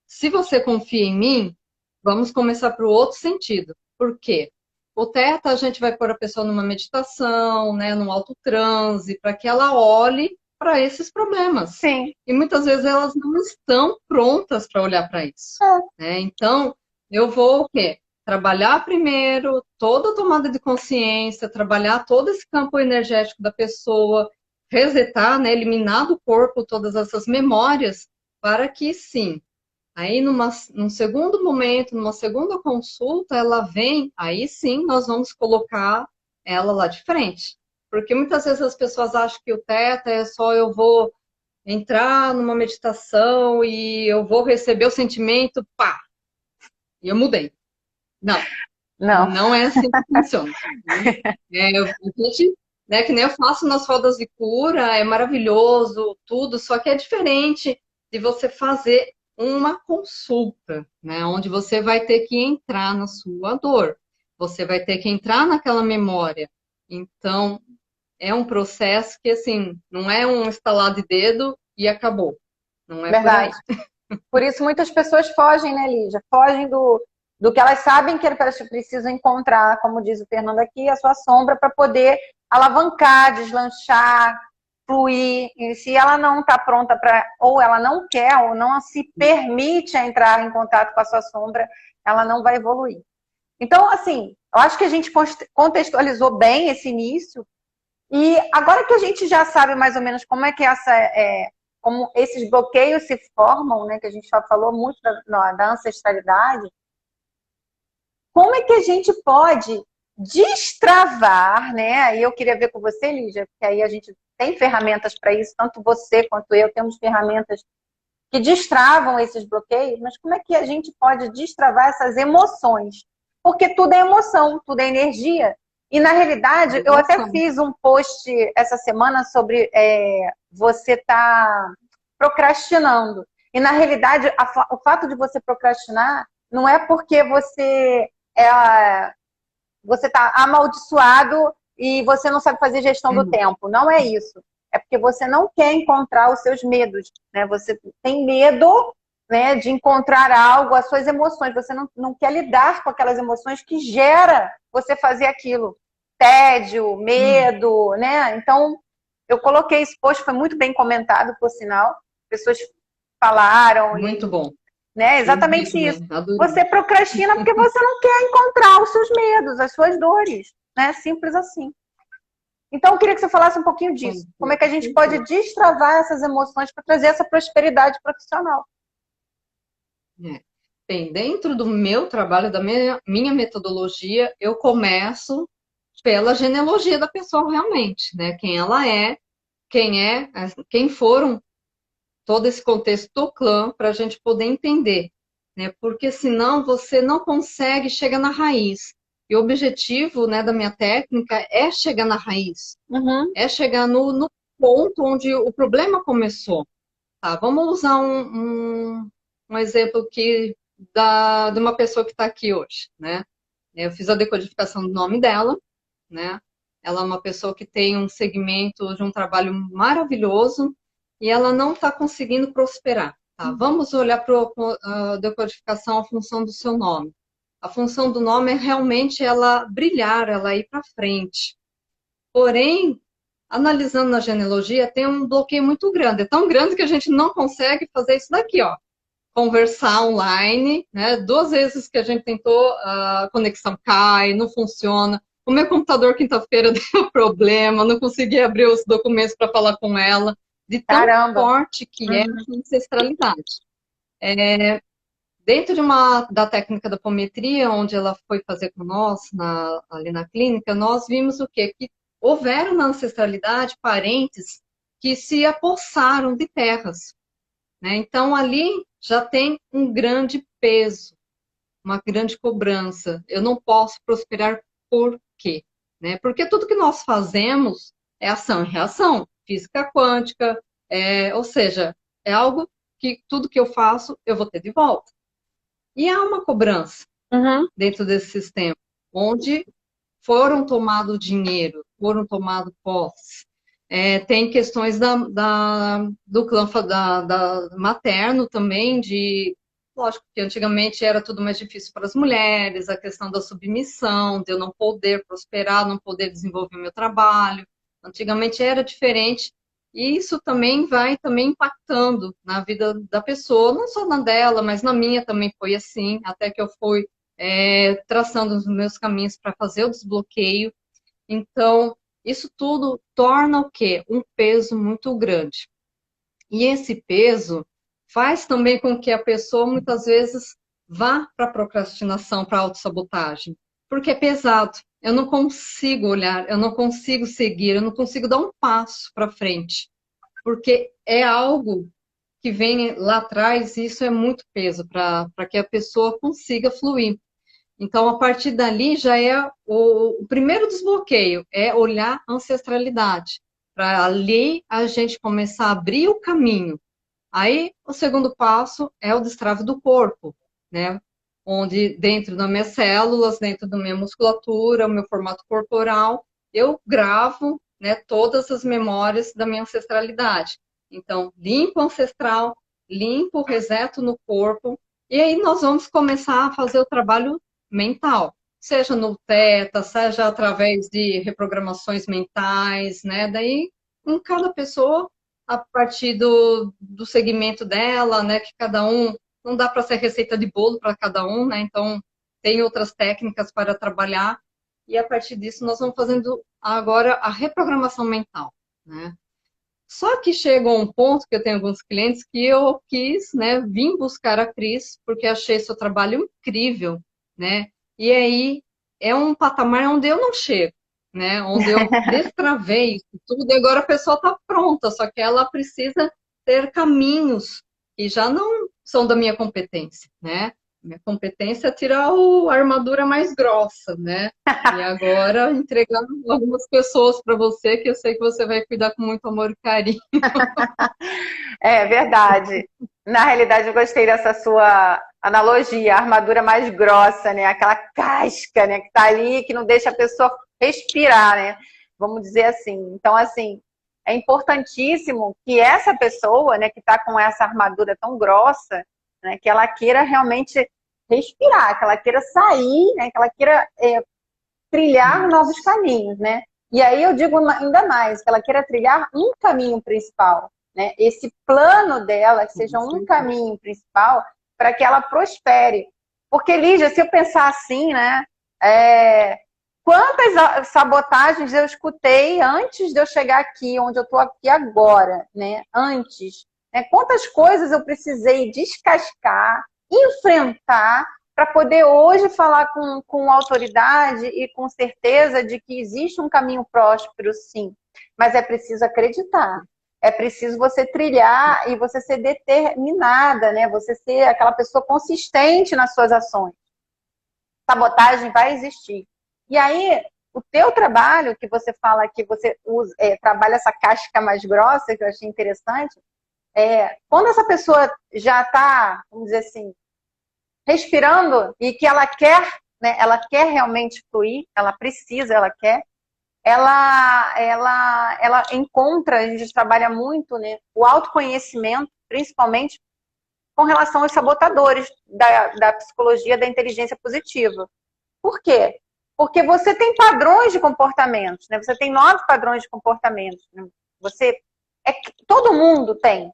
se você confia em mim, vamos começar para o outro sentido. Por quê? O Theta, a gente vai pôr a pessoa numa meditação, né, num autotranse, para que ela olhe para esses problemas. Sim. E muitas vezes elas não estão prontas para olhar para isso. Né? Então, eu vou o quê? Trabalhar primeiro toda a tomada de consciência, trabalhar todo esse campo energético da pessoa, resetar, né, eliminar do corpo todas essas memórias, para que sim, aí num segundo momento, numa segunda consulta, ela vem, aí sim nós vamos colocar ela lá de frente. Porque muitas vezes as pessoas acham que o Theta é só eu vou entrar numa meditação e eu vou receber o sentimento, pá, e eu mudei. Não é assim que funciona. A gente, né, que nem eu faço nas rodas de cura, é maravilhoso, tudo, só que é diferente de você fazer uma consulta, né, onde você vai ter que entrar na sua dor, você vai ter que entrar naquela memória. Então, é um processo que, assim, não é um estalar de dedo e acabou. Não é Verdade. por aí. Por isso muitas pessoas fogem, né, Lígia? Fogem do que elas sabem que elas precisam encontrar, como diz o Fernando aqui, a sua sombra para poder alavancar, deslanchar, fluir. E se ela não está pronta para, ou ela não quer, ou não se permite entrar em contato com a sua sombra, ela não vai evoluir. Então, assim, eu acho que a gente contextualizou bem esse início. E agora que a gente já sabe mais ou menos como é que como esses bloqueios se formam, né, que a gente já falou muito da ancestralidade, como é que a gente pode destravar, né? Aí eu queria ver com você, Lígia, porque aí a gente tem ferramentas para isso, tanto você quanto eu temos ferramentas que destravam esses bloqueios, mas como é que a gente pode destravar essas emoções? Porque tudo é emoção, tudo é energia. E, na realidade, eu até fiz um post essa semana sobre você tá procrastinando. E, na realidade, o fato de você procrastinar não é porque você está amaldiçoado e você não sabe fazer gestão do tempo. Não é isso. É porque você não quer encontrar os seus medos. Né? Você tem medo, né, de encontrar algo, as suas emoções. Você não quer lidar com aquelas emoções que gera você fazer aquilo. Tédio, medo, né? Então, eu coloquei esse post, foi muito bem comentado, por sinal. Pessoas falaram. Muito bom. Né? Exatamente isso. Você procrastina porque você não quer encontrar os seus medos, as suas dores. Né? Simples assim. Então, eu queria que você falasse um pouquinho disso. Como é que a gente pode destravar essas emoções para trazer essa prosperidade profissional? Bem, dentro do meu trabalho, da minha metodologia, eu começo pela genealogia da pessoa realmente, né? Quem ela é, quem foram, todo esse contexto do clã, para a gente poder entender, né? Porque senão você não consegue chegar na raiz. E o objetivo, né, da minha técnica é chegar na raiz, é chegar no ponto onde o problema começou. Tá, vamos usar um exemplo aqui de uma pessoa que está aqui hoje, né? Eu fiz a decodificação do nome dela, né? Ela é uma pessoa que tem um segmento de um trabalho maravilhoso e ela não está conseguindo prosperar. Tá? Vamos olhar para a decodificação, a função do seu nome. A função do nome é realmente ela brilhar, ela ir para frente. Porém, analisando na genealogia, tem um bloqueio muito grande. É tão grande que a gente não consegue fazer isso daqui, ó. Conversar online, né? 2 vezes que a gente tentou, a conexão cai, não funciona. O meu computador quinta-feira deu problema, não consegui abrir os documentos para falar com ela, de tão Caramba. forte que é a ancestralidade. Dentro da técnica da apometria, onde ela foi fazer com nós, ali na clínica, nós vimos o quê? Que houveram na ancestralidade parentes que se apossaram de terras, né? Então, ali já tem um grande peso, uma grande cobrança. Eu não posso prosperar por quê? Né? Porque tudo que nós fazemos é ação e reação, física quântica, ou seja, é algo que tudo que eu faço eu vou ter de volta. E há uma cobrança dentro desse sistema, onde foram tomado dinheiro, foram tomado posses. Tem questões do clã materno também, lógico que antigamente era tudo mais difícil para as mulheres, a questão da submissão, de eu não poder prosperar, não poder desenvolver o meu trabalho. Antigamente era diferente, e isso também vai impactando na vida da pessoa, não só na dela, mas na minha também foi assim, até que eu fui traçando os meus caminhos para fazer o desbloqueio. Então, isso tudo torna o quê? Um peso muito grande. E esse peso faz também com que a pessoa, muitas vezes, vá para a procrastinação, para a autossabotagem. Porque é pesado. Eu não consigo olhar, eu não consigo seguir, eu não consigo dar um passo para frente. Porque é algo que vem lá atrás e isso é muito peso para que a pessoa consiga fluir. Então, a partir dali já é o primeiro desbloqueio, é olhar a ancestralidade. Para ali a gente começar a abrir o caminho. Aí, o segundo passo é o destrave do corpo, né? Onde dentro das minhas células, dentro da minha musculatura, o meu formato corporal, eu gravo, né, todas as memórias da minha ancestralidade. Então, limpo o ancestral, limpo, reseto no corpo, e aí nós vamos começar a fazer o trabalho mental, seja no Theta, seja através de reprogramações mentais, né? Daí, em cada pessoa, a partir do segmento dela, né? Que cada um, não dá para ser receita de bolo para cada um, né? Então, tem outras técnicas para trabalhar, e a partir disso nós vamos fazendo agora a reprogramação mental, né? Só que chegou um ponto que eu tenho alguns clientes que eu quis, né, vim buscar a Cris, porque achei seu trabalho incrível, né? E aí é um patamar onde eu não chego, né? Onde eu destravei isso tudo e agora a pessoa está pronta, só que ela precisa ter caminhos que já não são da minha competência, né? Minha competência é tirar a armadura mais grossa, né? E agora entregar algumas pessoas para você, que eu sei que você vai cuidar com muito amor e carinho. É verdade. Na realidade, eu gostei dessa sua analogia, a armadura mais grossa, né? Aquela casca, né? Que tá ali, que não deixa a pessoa respirar, né? Vamos dizer assim. Então, assim, é importantíssimo que essa pessoa, né, que está com essa armadura tão grossa, né, que ela queira realmente respirar, que ela queira sair, né, que ela queira trilhar novos caminhos, né? E aí eu digo ainda mais, que ela queira trilhar um caminho principal, né? Esse plano dela que seja um caminho principal para que ela prospere. Porque, Lígia, se eu pensar assim, né? Quantas sabotagens eu escutei antes de eu chegar aqui, onde eu estou aqui agora, né? Antes, né? Quantas coisas eu precisei descascar, enfrentar, para poder hoje falar com autoridade e com certeza de que existe um caminho próspero, sim. Mas é preciso acreditar. É preciso você trilhar e você ser determinada, né? Você ser aquela pessoa consistente nas suas ações. Sabotagem vai existir. E aí, o teu trabalho, que você fala que você usa, trabalha essa casca mais grossa, que eu achei interessante, quando essa pessoa já está, vamos dizer assim, respirando e que ela quer, né, ela quer realmente fluir, ela precisa, ela quer, ela encontra, a gente trabalha muito, né, o autoconhecimento, principalmente com relação aos sabotadores da psicologia da inteligência positiva. Por quê? Porque você tem padrões de comportamentos, né? Você tem 9 padrões de comportamentos. Né? Todo mundo tem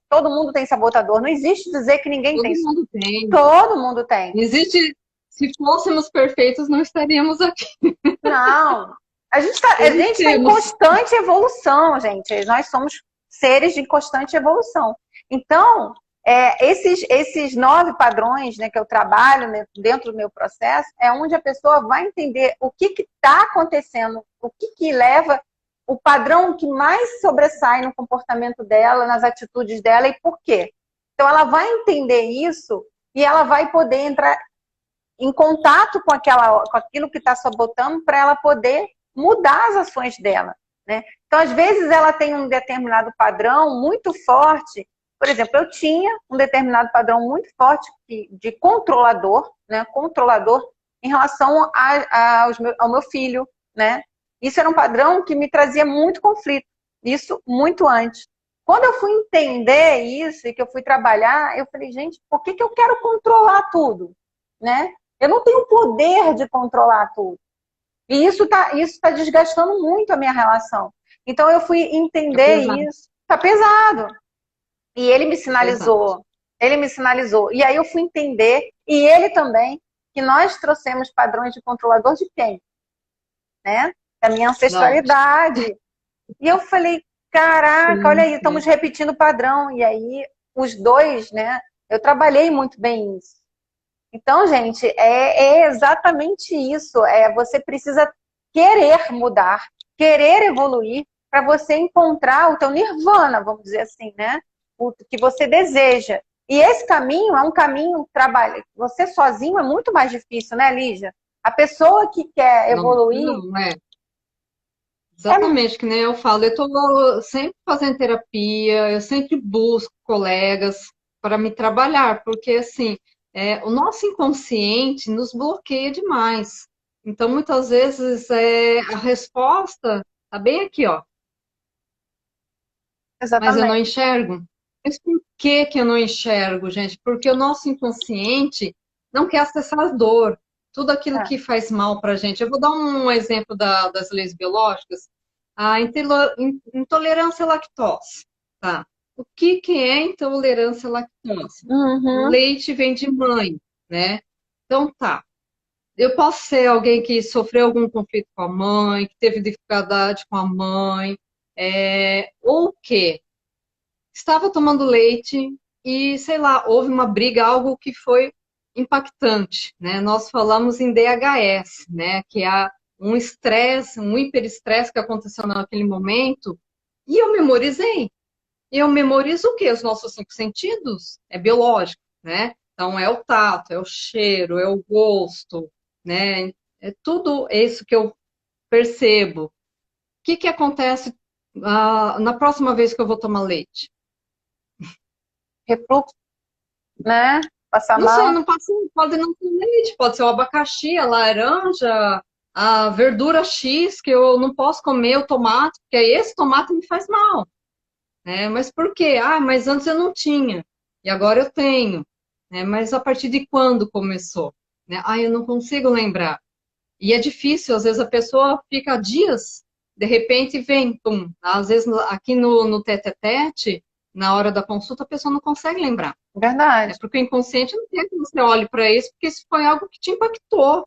sabotador. Não existe dizer que ninguém tem. Todo mundo tem. Todo mundo tem. Existe. Se fôssemos perfeitos, não estaríamos aqui. Não. a gente tá em constante evolução, gente. Nós somos seres de constante evolução. Então, esses 9 padrões, né, que eu trabalho, né, dentro do meu processo, é onde a pessoa vai entender o que está acontecendo, o que leva o padrão que mais sobressai no comportamento dela, nas atitudes dela e por quê. Então, ela vai entender isso e ela vai poder entrar em contato com aquilo que está sabotando para ela poder mudar as ações dela, né? Então, às vezes, ela tem um determinado padrão muito forte. Por exemplo, eu tinha um determinado padrão muito forte de controlador, né? Controlador em relação ao meu filho, né? Isso era um padrão que me trazia muito conflito. Isso muito antes. Quando eu fui entender isso e que eu fui trabalhar, eu falei, gente, por que eu quero controlar tudo, né? Eu não tenho poder de controlar tudo. E isso tá desgastando muito a minha relação. Então eu fui entender isso. Tá pesado. E ele me sinalizou. Ele me sinalizou. E aí eu fui entender, e ele também, que nós trouxemos padrões de controlador de quem? Né? Da minha ancestralidade. E eu falei, caraca, sim, olha aí, estamos repetindo o padrão. E aí, os dois, né? Eu trabalhei muito bem isso. Então, gente, é exatamente isso. Você precisa querer mudar, querer evoluir para você encontrar o teu nirvana, vamos dizer assim, né? O que você deseja. E esse caminho é um caminho trabalho. Você sozinho é muito mais difícil, né, Lígia? A pessoa que quer evoluir... Não é. Exatamente, que nem eu falo, eu estou sempre fazendo terapia, eu sempre busco colegas para me trabalhar, porque assim, o nosso inconsciente nos bloqueia demais. Então, muitas vezes, a resposta está bem aqui, ó. Exatamente. Mas eu não enxergo. Mas por que eu não enxergo, gente? Porque o nosso inconsciente não quer acessar a dor, tudo aquilo que faz mal para a gente. Eu vou dar um exemplo das leis biológicas. A intolerância à lactose, tá? O que é intolerância à lactose? Uhum. O leite vem de mãe, né? Então tá. Eu posso ser alguém que sofreu algum conflito com a mãe, que teve dificuldade com a mãe, ou que estava tomando leite e, sei lá, houve uma briga, algo que foi impactante, né? Nós falamos em DHS, né? Que é um estresse, um hiperestresse que aconteceu naquele momento, e eu memorizei. E eu memorizo o quê? Os nossos 5 sentidos? É biológico, né? Então, é o tato, é o cheiro, é o gosto, né? É tudo isso que eu percebo. O que acontece na próxima vez que eu vou tomar leite? Refluxo, né? Passar Não mal. sei, não passa, pode não ter leite, pode ser o abacaxi, a laranja, a verdura X, que eu não posso comer o tomate, porque esse tomate me faz mal. Né? Mas por quê? Ah, mas antes eu não tinha, e agora eu tenho. Né? Mas a partir de quando começou? Né? Ah, eu não consigo lembrar. E é difícil, às vezes a pessoa fica dias, de repente vem, pum. Às vezes aqui no tete-a-tete, na hora da consulta, a pessoa não consegue lembrar. Verdade. É porque o inconsciente não quer que você olhe para isso, porque isso foi algo que te impactou.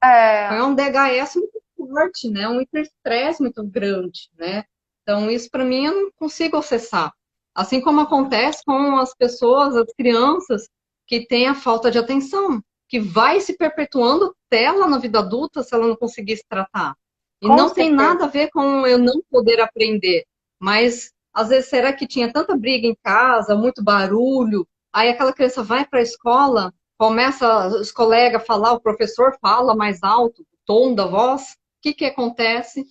Foi um DHS muito forte, né? Um hiperestresse muito grande, né? Então, isso para mim eu não consigo acessar. Assim como acontece com as pessoas, as crianças, que têm a falta de atenção, que vai se perpetuando até lá na vida adulta se ela não conseguir se tratar. E Com não certeza. tem nada a ver com eu não poder aprender, mas às vezes será que tinha tanta briga em casa, muito barulho, aí aquela criança vai para a escola, começa os colegas a falar, o professor fala mais alto, o tom da voz, o que acontece?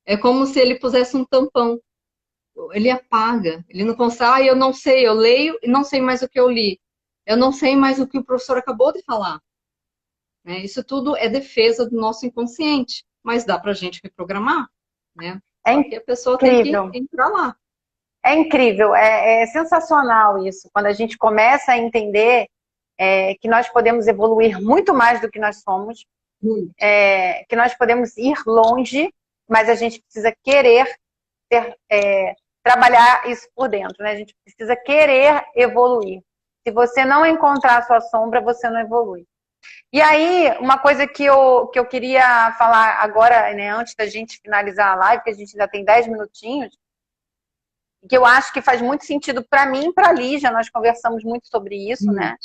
É como se ele pusesse um tampão. Ele apaga, ele não consegue, eu não sei, eu leio e não sei mais o que eu li. Eu não sei mais o que o professor acabou de falar. Né? Isso tudo é defesa do nosso inconsciente, mas dá para a gente reprogramar. Né? Só que a pessoa tem que entrar lá. É incrível, é sensacional isso. Quando a gente começa a entender que nós podemos evoluir muito mais do que nós somos, que nós podemos ir longe, mas a gente precisa querer trabalhar isso por dentro, né? A gente precisa querer evoluir. Se você não encontrar a sua sombra, você não evolui. E aí, uma coisa que eu queria falar agora, né, antes da gente finalizar a live, que a gente ainda tem 10 minutinhos, que eu acho que faz muito sentido para mim e para a Lígia, nós conversamos muito sobre isso, né?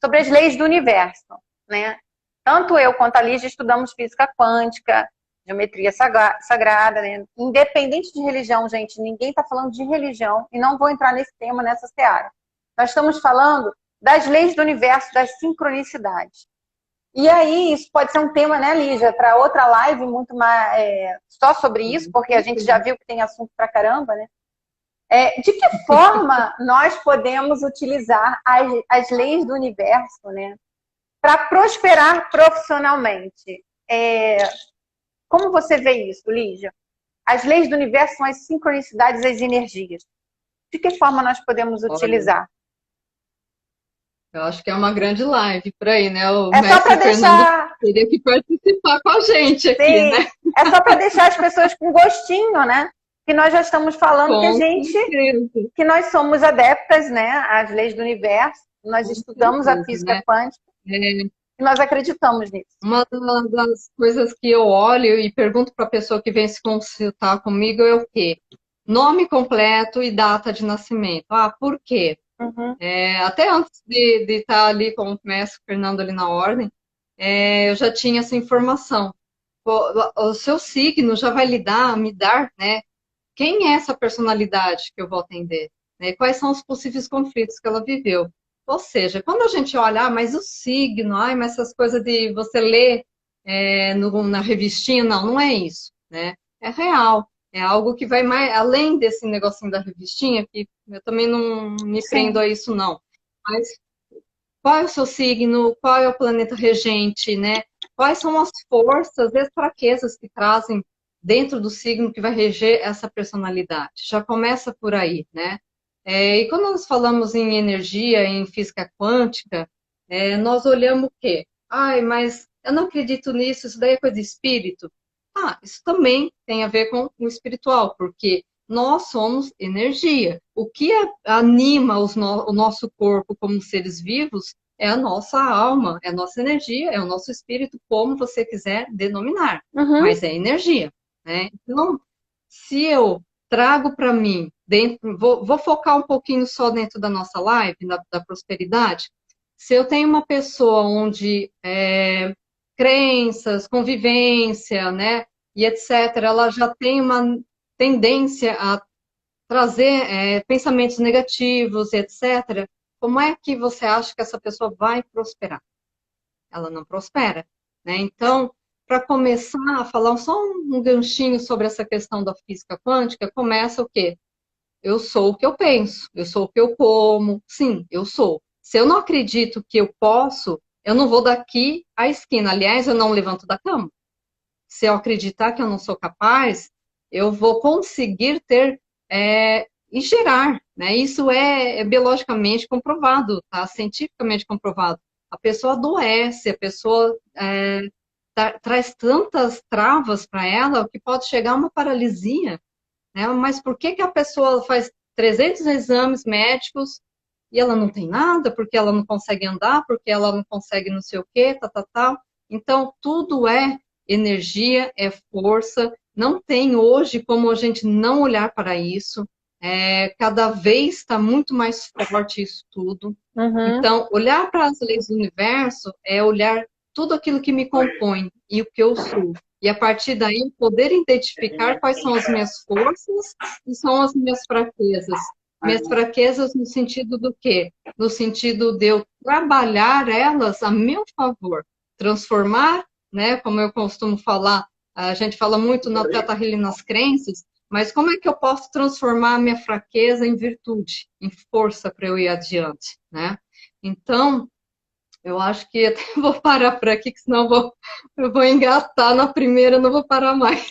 Sobre as leis do universo, né? Tanto eu quanto a Lígia estudamos física quântica, geometria sagrada, né? Independente de religião, gente, ninguém está falando de religião e não vou entrar nesse tema, nessa seara. Nós estamos falando das leis do universo, das sincronicidades. E aí, isso pode ser um tema, né, Lígia, para outra live muito mais só sobre isso, porque a gente já viu que tem assunto pra caramba, né? De que forma nós podemos utilizar as leis do universo, né, para prosperar profissionalmente? Como você vê isso, Lígia? As leis do universo são as sincronicidades, as energias. De que forma nós podemos utilizar? Eu acho que é uma grande live por aí, né? O só para deixar... teria que participar com a gente aqui, sim, né? É só para deixar as pessoas com gostinho, né? Que nós já estamos falando que nós somos adeptas, né, às leis do universo, nós estudamos a física quântica e nós acreditamos nisso. Uma das coisas que eu olho e pergunto para a pessoa que vem se consultar comigo é o quê? Nome completo e data de nascimento. Por quê? Uhum. Até antes de estar ali com o mestre Fernando ali na ordem, eu já tinha essa informação. O seu signo já vai me dar, né? Quem é essa personalidade que eu vou atender? Né? Quais são os possíveis conflitos que ela viveu? Ou seja, quando a gente olha, mas o signo, mas essas coisas de você ler na revistinha, não é isso, né? É real, é algo que vai mais além desse negocinho da revistinha, que eu também não me prendo a isso, não. Mas qual é o seu signo? Qual é o planeta regente, né? Quais são as forças e as fraquezas que trazem dentro do signo que vai reger essa personalidade? Já começa por aí, né? E quando nós falamos em energia, em física quântica, nós olhamos o quê? Mas eu não acredito nisso, isso daí é coisa de espírito. Isso também tem a ver com o espiritual, porque nós somos energia. O que anima o nosso corpo como seres vivos é a nossa alma, é a nossa energia, é o nosso espírito, como você quiser denominar, mas é energia, né? Então, se eu trago para mim, vou focar um pouquinho só dentro da nossa live, da prosperidade, se eu tenho uma pessoa onde crenças, convivência, né, e etc., ela já tem uma tendência a trazer pensamentos negativos, etc., como é que você acha que essa pessoa vai prosperar? Ela não prospera, né? Então, para começar a falar só um ganchinho sobre essa questão da física quântica, começa o quê? Eu sou o que eu penso, eu sou o que eu como, sim, eu sou. Se eu não acredito que eu posso, eu não vou daqui à esquina. Aliás, eu não levanto da cama. Se eu acreditar que eu não sou capaz, eu vou conseguir ter e gerar, né? Isso é biologicamente comprovado, tá? Cientificamente comprovado. A pessoa adoece, a pessoa traz tantas travas para ela que pode chegar a uma paralisia, né? Mas por que a pessoa faz 300 exames médicos e ela não tem nada? Porque ela não consegue andar, porque ela não consegue não sei o quê, tal. Então, tudo é energia, é força. Não tem hoje como a gente não olhar para isso. Cada vez está muito mais forte isso tudo. Então, olhar para as leis do universo é olhar tudo aquilo que me compõe e o que eu sou. E a partir daí, poder identificar quais são as minhas forças e são as minhas fraquezas. Minhas fraquezas no sentido do quê? No sentido de eu trabalhar elas a meu favor. Transformar, né? Como eu costumo falar, a gente fala muito na Teta Healing nas crenças, mas como é que eu posso transformar a minha fraqueza em virtude, em força para eu ir adiante, né? Então, eu acho que até vou parar por aqui, que senão eu vou engatar na primeira, não vou parar mais.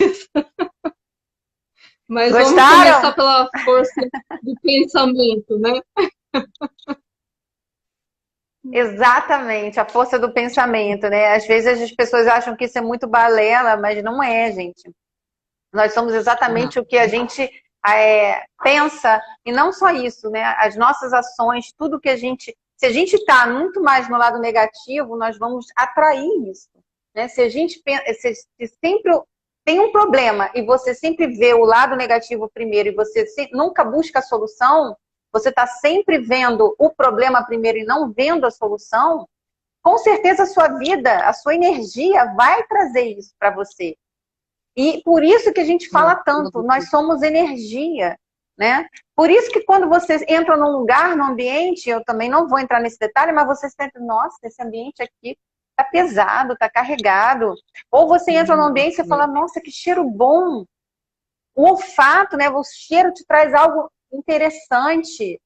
Mas Gostaram? Vamos começar pela força do pensamento, né? Exatamente, a força do pensamento, né? Às vezes as pessoas acham que isso é muito balela, mas não é, gente. Nós somos exatamente o que a gente pensa, e não só isso, né? As nossas ações, tudo que a gente Se a gente está muito mais no lado negativo, nós vamos atrair isso. Né? Se a gente se sempre tem um problema e você sempre vê o lado negativo primeiro e você nunca busca a solução, você está sempre vendo o problema primeiro e não vendo a solução, com certeza a sua vida, a sua energia vai trazer isso para você. E por isso que a gente fala tanto, nós somos energia, né? Por isso que quando você entra num lugar, num ambiente, eu também não vou entrar nesse detalhe, mas você sente, nossa, esse ambiente aqui tá pesado, tá carregado. Ou você entra num ambiente e fala, nossa, que cheiro bom. O olfato, né? O cheiro te traz algo interessante.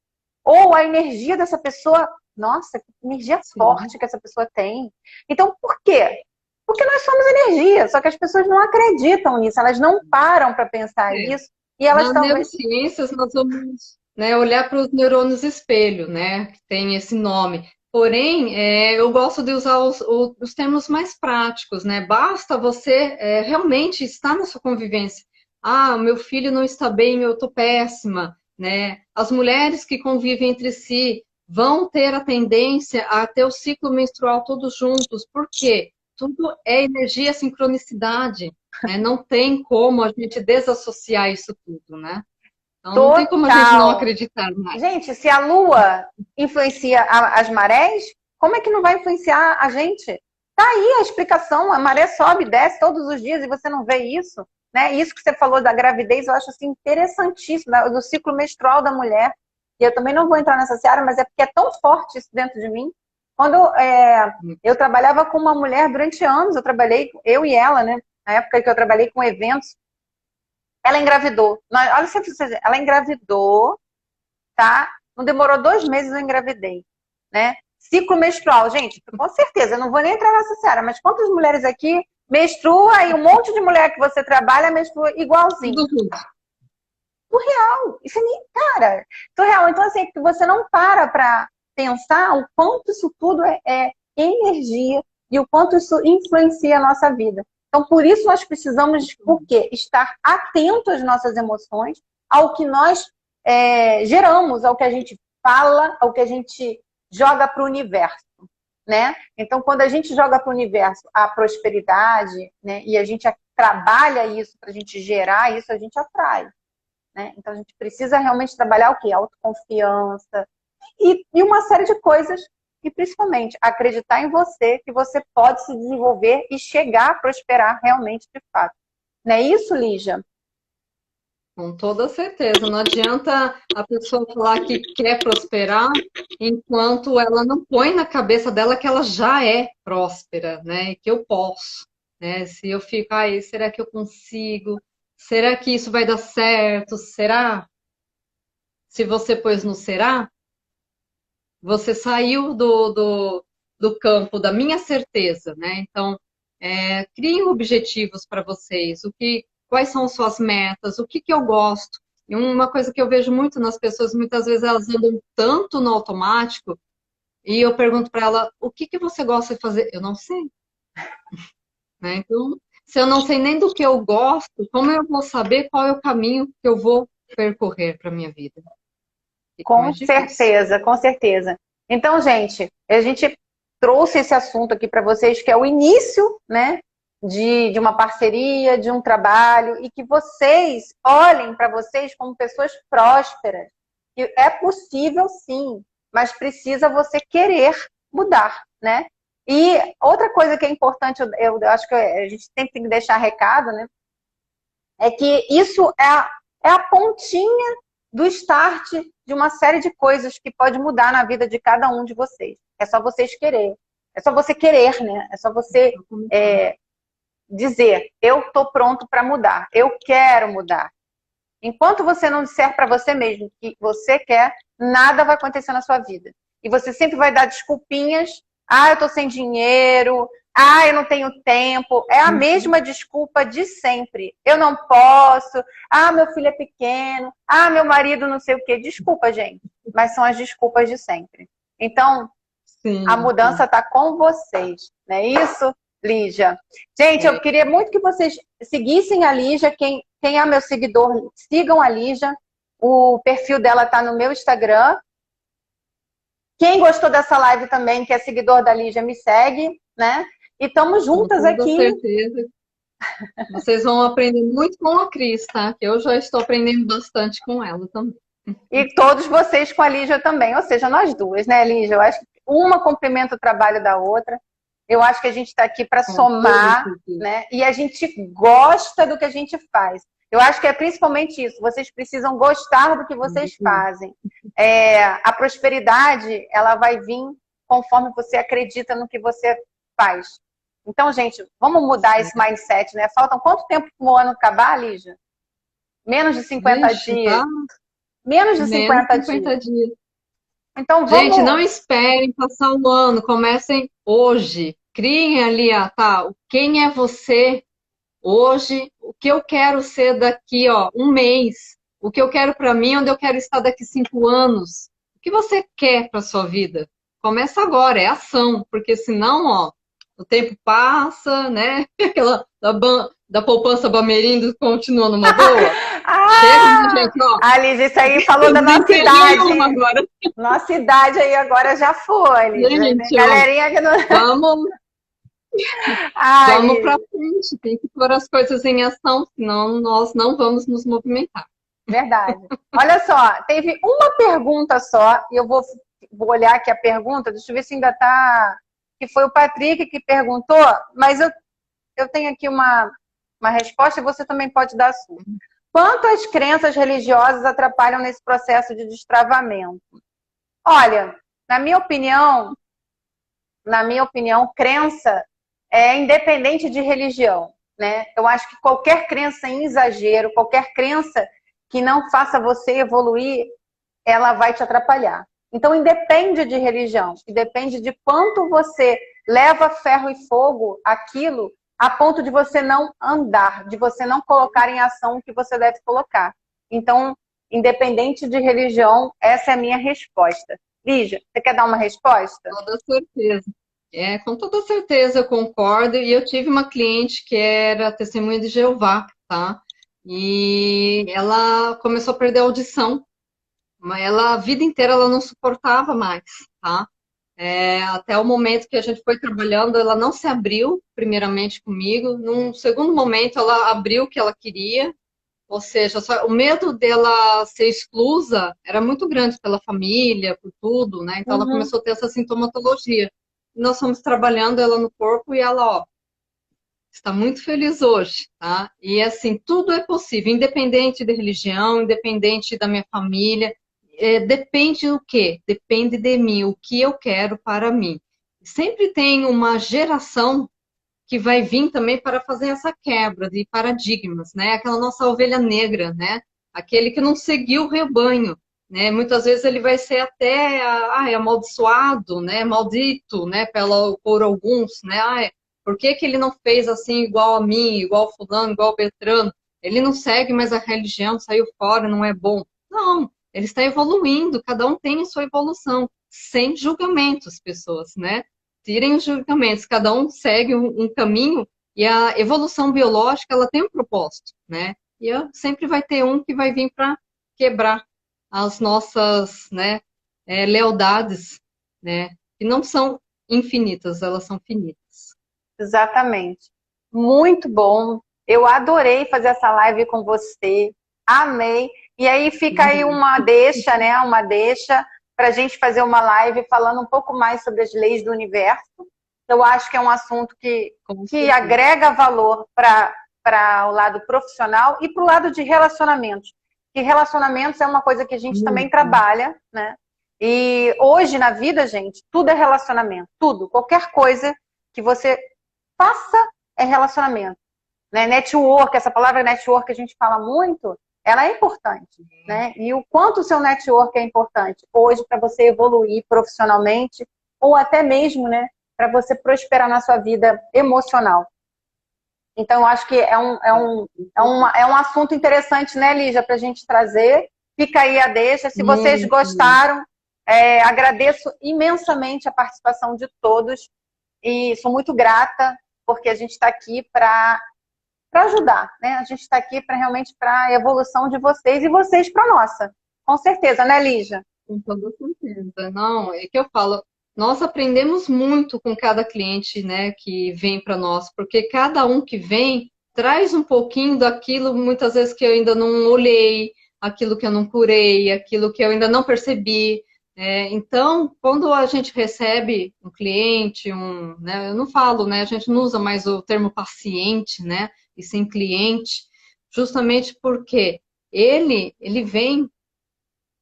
Ou a energia dessa pessoa, nossa, que energia forte que essa pessoa tem. Então, por quê? Porque nós somos energia, só que as pessoas não acreditam nisso, elas não param para pensar nisso. E elas Nas neurociências, nós vamos, né, olhar para os neurônios espelho, né, que tem esse nome. Porém, eu gosto de usar os termos mais práticos, né? Basta você realmente estar na sua convivência. Ah, meu filho não está bem, eu estou péssima, né? As mulheres que convivem entre si vão ter a tendência a ter o ciclo menstrual todos juntos. Por quê? Tudo é energia, sincronicidade, né? Não tem como a gente desassociar isso tudo, né? Então, não tem como a gente não acreditar mais. Gente, se a Lua influencia as marés, como é que não vai influenciar a gente? Tá aí a explicação, a maré sobe e desce todos os dias e você não vê isso, né? Isso que você falou da gravidez, eu acho assim interessantíssimo, do ciclo menstrual da mulher. E eu também não vou entrar nessa seara, mas é porque é tão forte isso dentro de mim. Quando eu trabalhava com uma mulher durante anos, eu e ela, né? Na época que eu trabalhei com eventos, ela engravidou. Olha só, ela engravidou, tá? Não demorou 2 meses, eu engravidei, né? Ciclo menstrual, gente, com certeza, eu não vou nem entrar nessa seara, mas quantas mulheres aqui menstrua e um monte de mulher que você trabalha menstrua igualzinho? Surreal. Isso é nem, cara, surreal. Então, assim, você não para pensar o quanto isso tudo é energia e o quanto isso influencia a nossa vida. Então, por isso nós precisamos, o quê? Estar atento às nossas emoções, ao que nós geramos, ao que a gente fala, ao que a gente joga para o universo, né? Então, quando a gente joga para o universo a prosperidade, né, e a gente trabalha isso para a gente gerar isso, a gente atrai. Né? Então, a gente precisa realmente trabalhar o quê? Autoconfiança e uma série de coisas. E, principalmente, acreditar em você, que você pode se desenvolver e chegar a prosperar realmente de fato. Não é isso, Lígia? Com toda certeza. Não adianta a pessoa falar que quer prosperar enquanto ela não põe na cabeça dela que ela já é próspera, né? E que eu posso, né? Se eu fico, ai, será que eu consigo? Será que isso vai dar certo? Será? Se você pôs no será, você saiu do campo da minha certeza, né? Então, criem objetivos para vocês. Quais são suas metas? O que eu gosto? E uma coisa que eu vejo muito nas pessoas, muitas vezes elas andam tanto no automático, e eu pergunto para ela, o que você gosta de fazer? Eu não sei. Né? Então, se eu não sei nem do que eu gosto, como eu vou saber qual é o caminho que eu vou percorrer para minha vida? Com certeza, com certeza. Então, gente, a gente trouxe esse assunto aqui para vocês, que é o início, né, de uma parceria, de um trabalho, e que vocês olhem para vocês como pessoas prósperas. E é possível, sim, mas precisa você querer mudar, né? E outra coisa que é importante, eu acho que a gente tem que deixar recado, né, é que isso é a pontinha do start de uma série de coisas que pode mudar na vida de cada um de vocês. É só vocês querer. É só você querer, né? É só você dizer, eu estou pronto para mudar. Eu quero mudar. Enquanto você não disser para você mesmo que você quer, nada vai acontecer na sua vida. E você sempre vai dar desculpinhas. Ah, eu estou sem dinheiro. Ah, eu não tenho tempo. É a mesma desculpa de sempre. Eu não posso. Ah, meu filho é pequeno. Ah, meu marido não sei o quê. Desculpa, gente. Mas são as desculpas de sempre. Então, sim, a mudança está com vocês. Não é isso, Lígia? Gente, eu queria muito que vocês seguissem a Lígia. Quem é meu seguidor, sigam a Lígia. O perfil dela está no meu Instagram. Quem gostou dessa live também, que é seguidor da Lígia, me segue, né? E estamos juntas Com toda aqui. certeza. Vocês vão aprender muito com a Cris, tá? Que eu já estou aprendendo bastante com ela também. E todos vocês com a Lígia também, ou seja, nós duas, né, Lígia? Eu acho que uma complementa o trabalho da outra. Eu acho que a gente está aqui para somar, né? E a gente gosta do que a gente faz. Eu acho que é principalmente isso. Vocês precisam gostar do que vocês fazem. A prosperidade, ela vai vir conforme você acredita no que você faz. Então, gente, vamos mudar esse mindset, né? Faltam quanto tempo para o ano acabar, Lígia? Menos de 50 dias. Tá? Menos de 50 dias. Então, vamos... Gente, não esperem passar o ano, comecem hoje. Criem ali, quem é você hoje, o que eu quero ser daqui, um mês, o que eu quero para mim, onde eu quero estar daqui 5 anos. O que você quer para sua vida? Começa agora, é ação, porque senão, o tempo passa, né? Aquela da poupança Bamerindo continua numa boa. Chega, gente, Alice, isso aí falou da nossa idade. Agora. Nossa idade aí agora já foi, Alice. Gente, galerinha que não... Vamos para frente, tem que pôr as coisas em ação, senão nós não vamos nos movimentar. Verdade. Olha só, teve uma pergunta só, e eu vou olhar aqui a pergunta, deixa eu ver se ainda tá... Que foi o Patrick que perguntou, mas eu tenho aqui uma resposta e você também pode dar a sua. Quanto as crenças religiosas atrapalham nesse processo de destravamento? Olha, na minha opinião, crença é independente de religião, né? Eu acho que qualquer crença em exagero, qualquer crença que não faça você evoluir, ela vai te atrapalhar. Então, independe de religião, depende de quanto você leva ferro e fogo aquilo a ponto de você não andar, de você não colocar em ação o que você deve colocar. Então, independente de religião, essa é a minha resposta. Lígia, você quer dar uma resposta? Com toda certeza. Com toda certeza eu concordo. E eu tive uma cliente que era testemunha de Jeová, tá? E ela começou a perder a audição. Mas a vida inteira ela não suportava mais, tá? Até o momento que a gente foi trabalhando, ela não se abriu, primeiramente comigo. Num segundo momento, ela abriu o que ela queria. Ou seja, o medo dela ser exclusa era muito grande pela família, por tudo, né? Então, ela começou a ter essa sintomatologia. Nós fomos trabalhando ela no corpo e ela, está muito feliz hoje, tá? E, assim, tudo é possível, independente de religião, independente da minha família. Depende do quê? Depende de mim, o que eu quero para mim. Sempre tem uma geração que vai vir também para fazer essa quebra de paradigmas, né? Aquela nossa ovelha negra, né? Aquele que não seguiu o rebanho, né? Muitas vezes ele vai ser até amaldiçoado, né? Maldito, né? Por alguns, né? Por que ele não fez assim igual a mim, igual fulano, igual Beltrano? Ele não segue, mas a religião saiu fora, não é bom. Não, ele está evoluindo, cada um tem a sua evolução, sem julgamentos, pessoas, né? Tirem os julgamentos, cada um segue um caminho e a evolução biológica, ela tem um propósito, né? E sempre vai ter um que vai vir para quebrar as nossas, né, lealdades, né? Que não são infinitas, elas são finitas. Exatamente. Muito bom. Eu adorei fazer essa live com você. Amei. E aí fica aí uma deixa, né? Uma deixa para a gente fazer uma live falando um pouco mais sobre as leis do universo. Eu acho que é um assunto que agrega valor para o lado profissional e para o lado de relacionamentos. E relacionamentos é uma coisa que a gente também trabalha, né? E hoje na vida, gente, tudo é relacionamento. Tudo. Qualquer coisa que você faça é relacionamento. Né? Network, essa palavra network que a gente fala muito, ela é importante, né? E o quanto o seu network é importante hoje para você evoluir profissionalmente ou até mesmo, né, para você prosperar na sua vida emocional. Então, eu acho que é um assunto interessante, né, Lígia, para a gente trazer. Fica aí a deixa. Se vocês gostaram, agradeço imensamente a participação de todos e sou muito grata porque a gente está aqui para ajudar, né? A gente está aqui realmente para a evolução de vocês e vocês para a nossa. Com certeza, né, Lígia? Com toda certeza. Não, é que eu falo, nós aprendemos muito com cada cliente, né, que vem para nós, porque cada um que vem traz um pouquinho daquilo, muitas vezes que eu ainda não olhei, aquilo que eu não curei, aquilo que eu ainda não percebi. Então, quando a gente recebe um cliente, né, eu não falo, né, a gente não usa mais o termo paciente, né, e sim cliente, justamente porque ele vem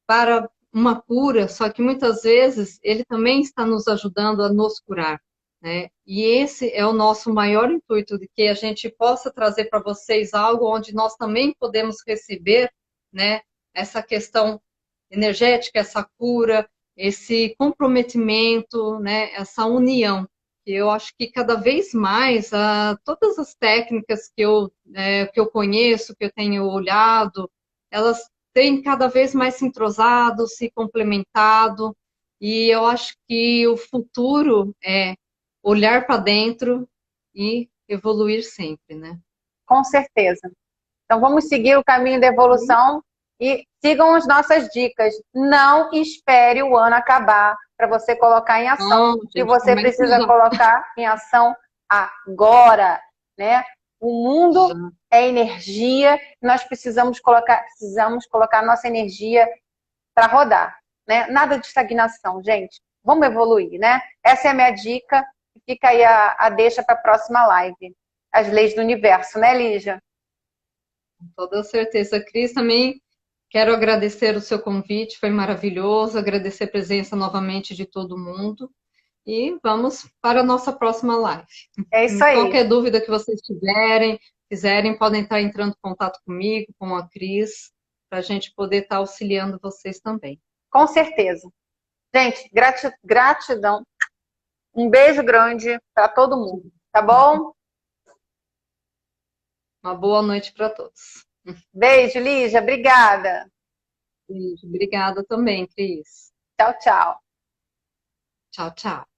para uma cura, só que muitas vezes ele também está nos ajudando a nos curar, né? E esse é o nosso maior intuito, de que a gente possa trazer para vocês algo onde nós também podemos receber, né, essa questão energética, essa cura, esse comprometimento, né, essa união. E eu acho que cada vez mais todas as técnicas que eu conheço, que eu tenho olhado, elas têm cada vez mais se entrosado, se complementado, e eu acho que o futuro é olhar para dentro e evoluir sempre, né? Com certeza. Então vamos seguir o caminho da evolução e sigam as nossas dicas. Não espere o ano acabar para você colocar em ação. Não, O que gente, você começa precisa já. colocar em ação agora, né? O mundo Já. é energia, nós precisamos colocar nossa energia para rodar, né? Nada de estagnação, gente. Vamos evoluir, né? Essa é a minha dica. Fica aí a deixa para a próxima live. As leis do universo, né, Lígia? Com toda certeza. Cris, também quero agradecer o seu convite, foi maravilhoso, agradecer a presença novamente de todo mundo. E vamos para a nossa próxima live. É isso aí. Qualquer dúvida que vocês tiverem, quiserem, podem estar entrando em contato comigo, com a Cris, para a gente poder estar auxiliando vocês também. Com certeza. Gente, gratidão. Um beijo grande para todo mundo, tá bom? Uma boa noite para todos. Beijo, Lígia. Obrigada. Obrigada também, Cris. Tchau, tchau. Tchau, tchau.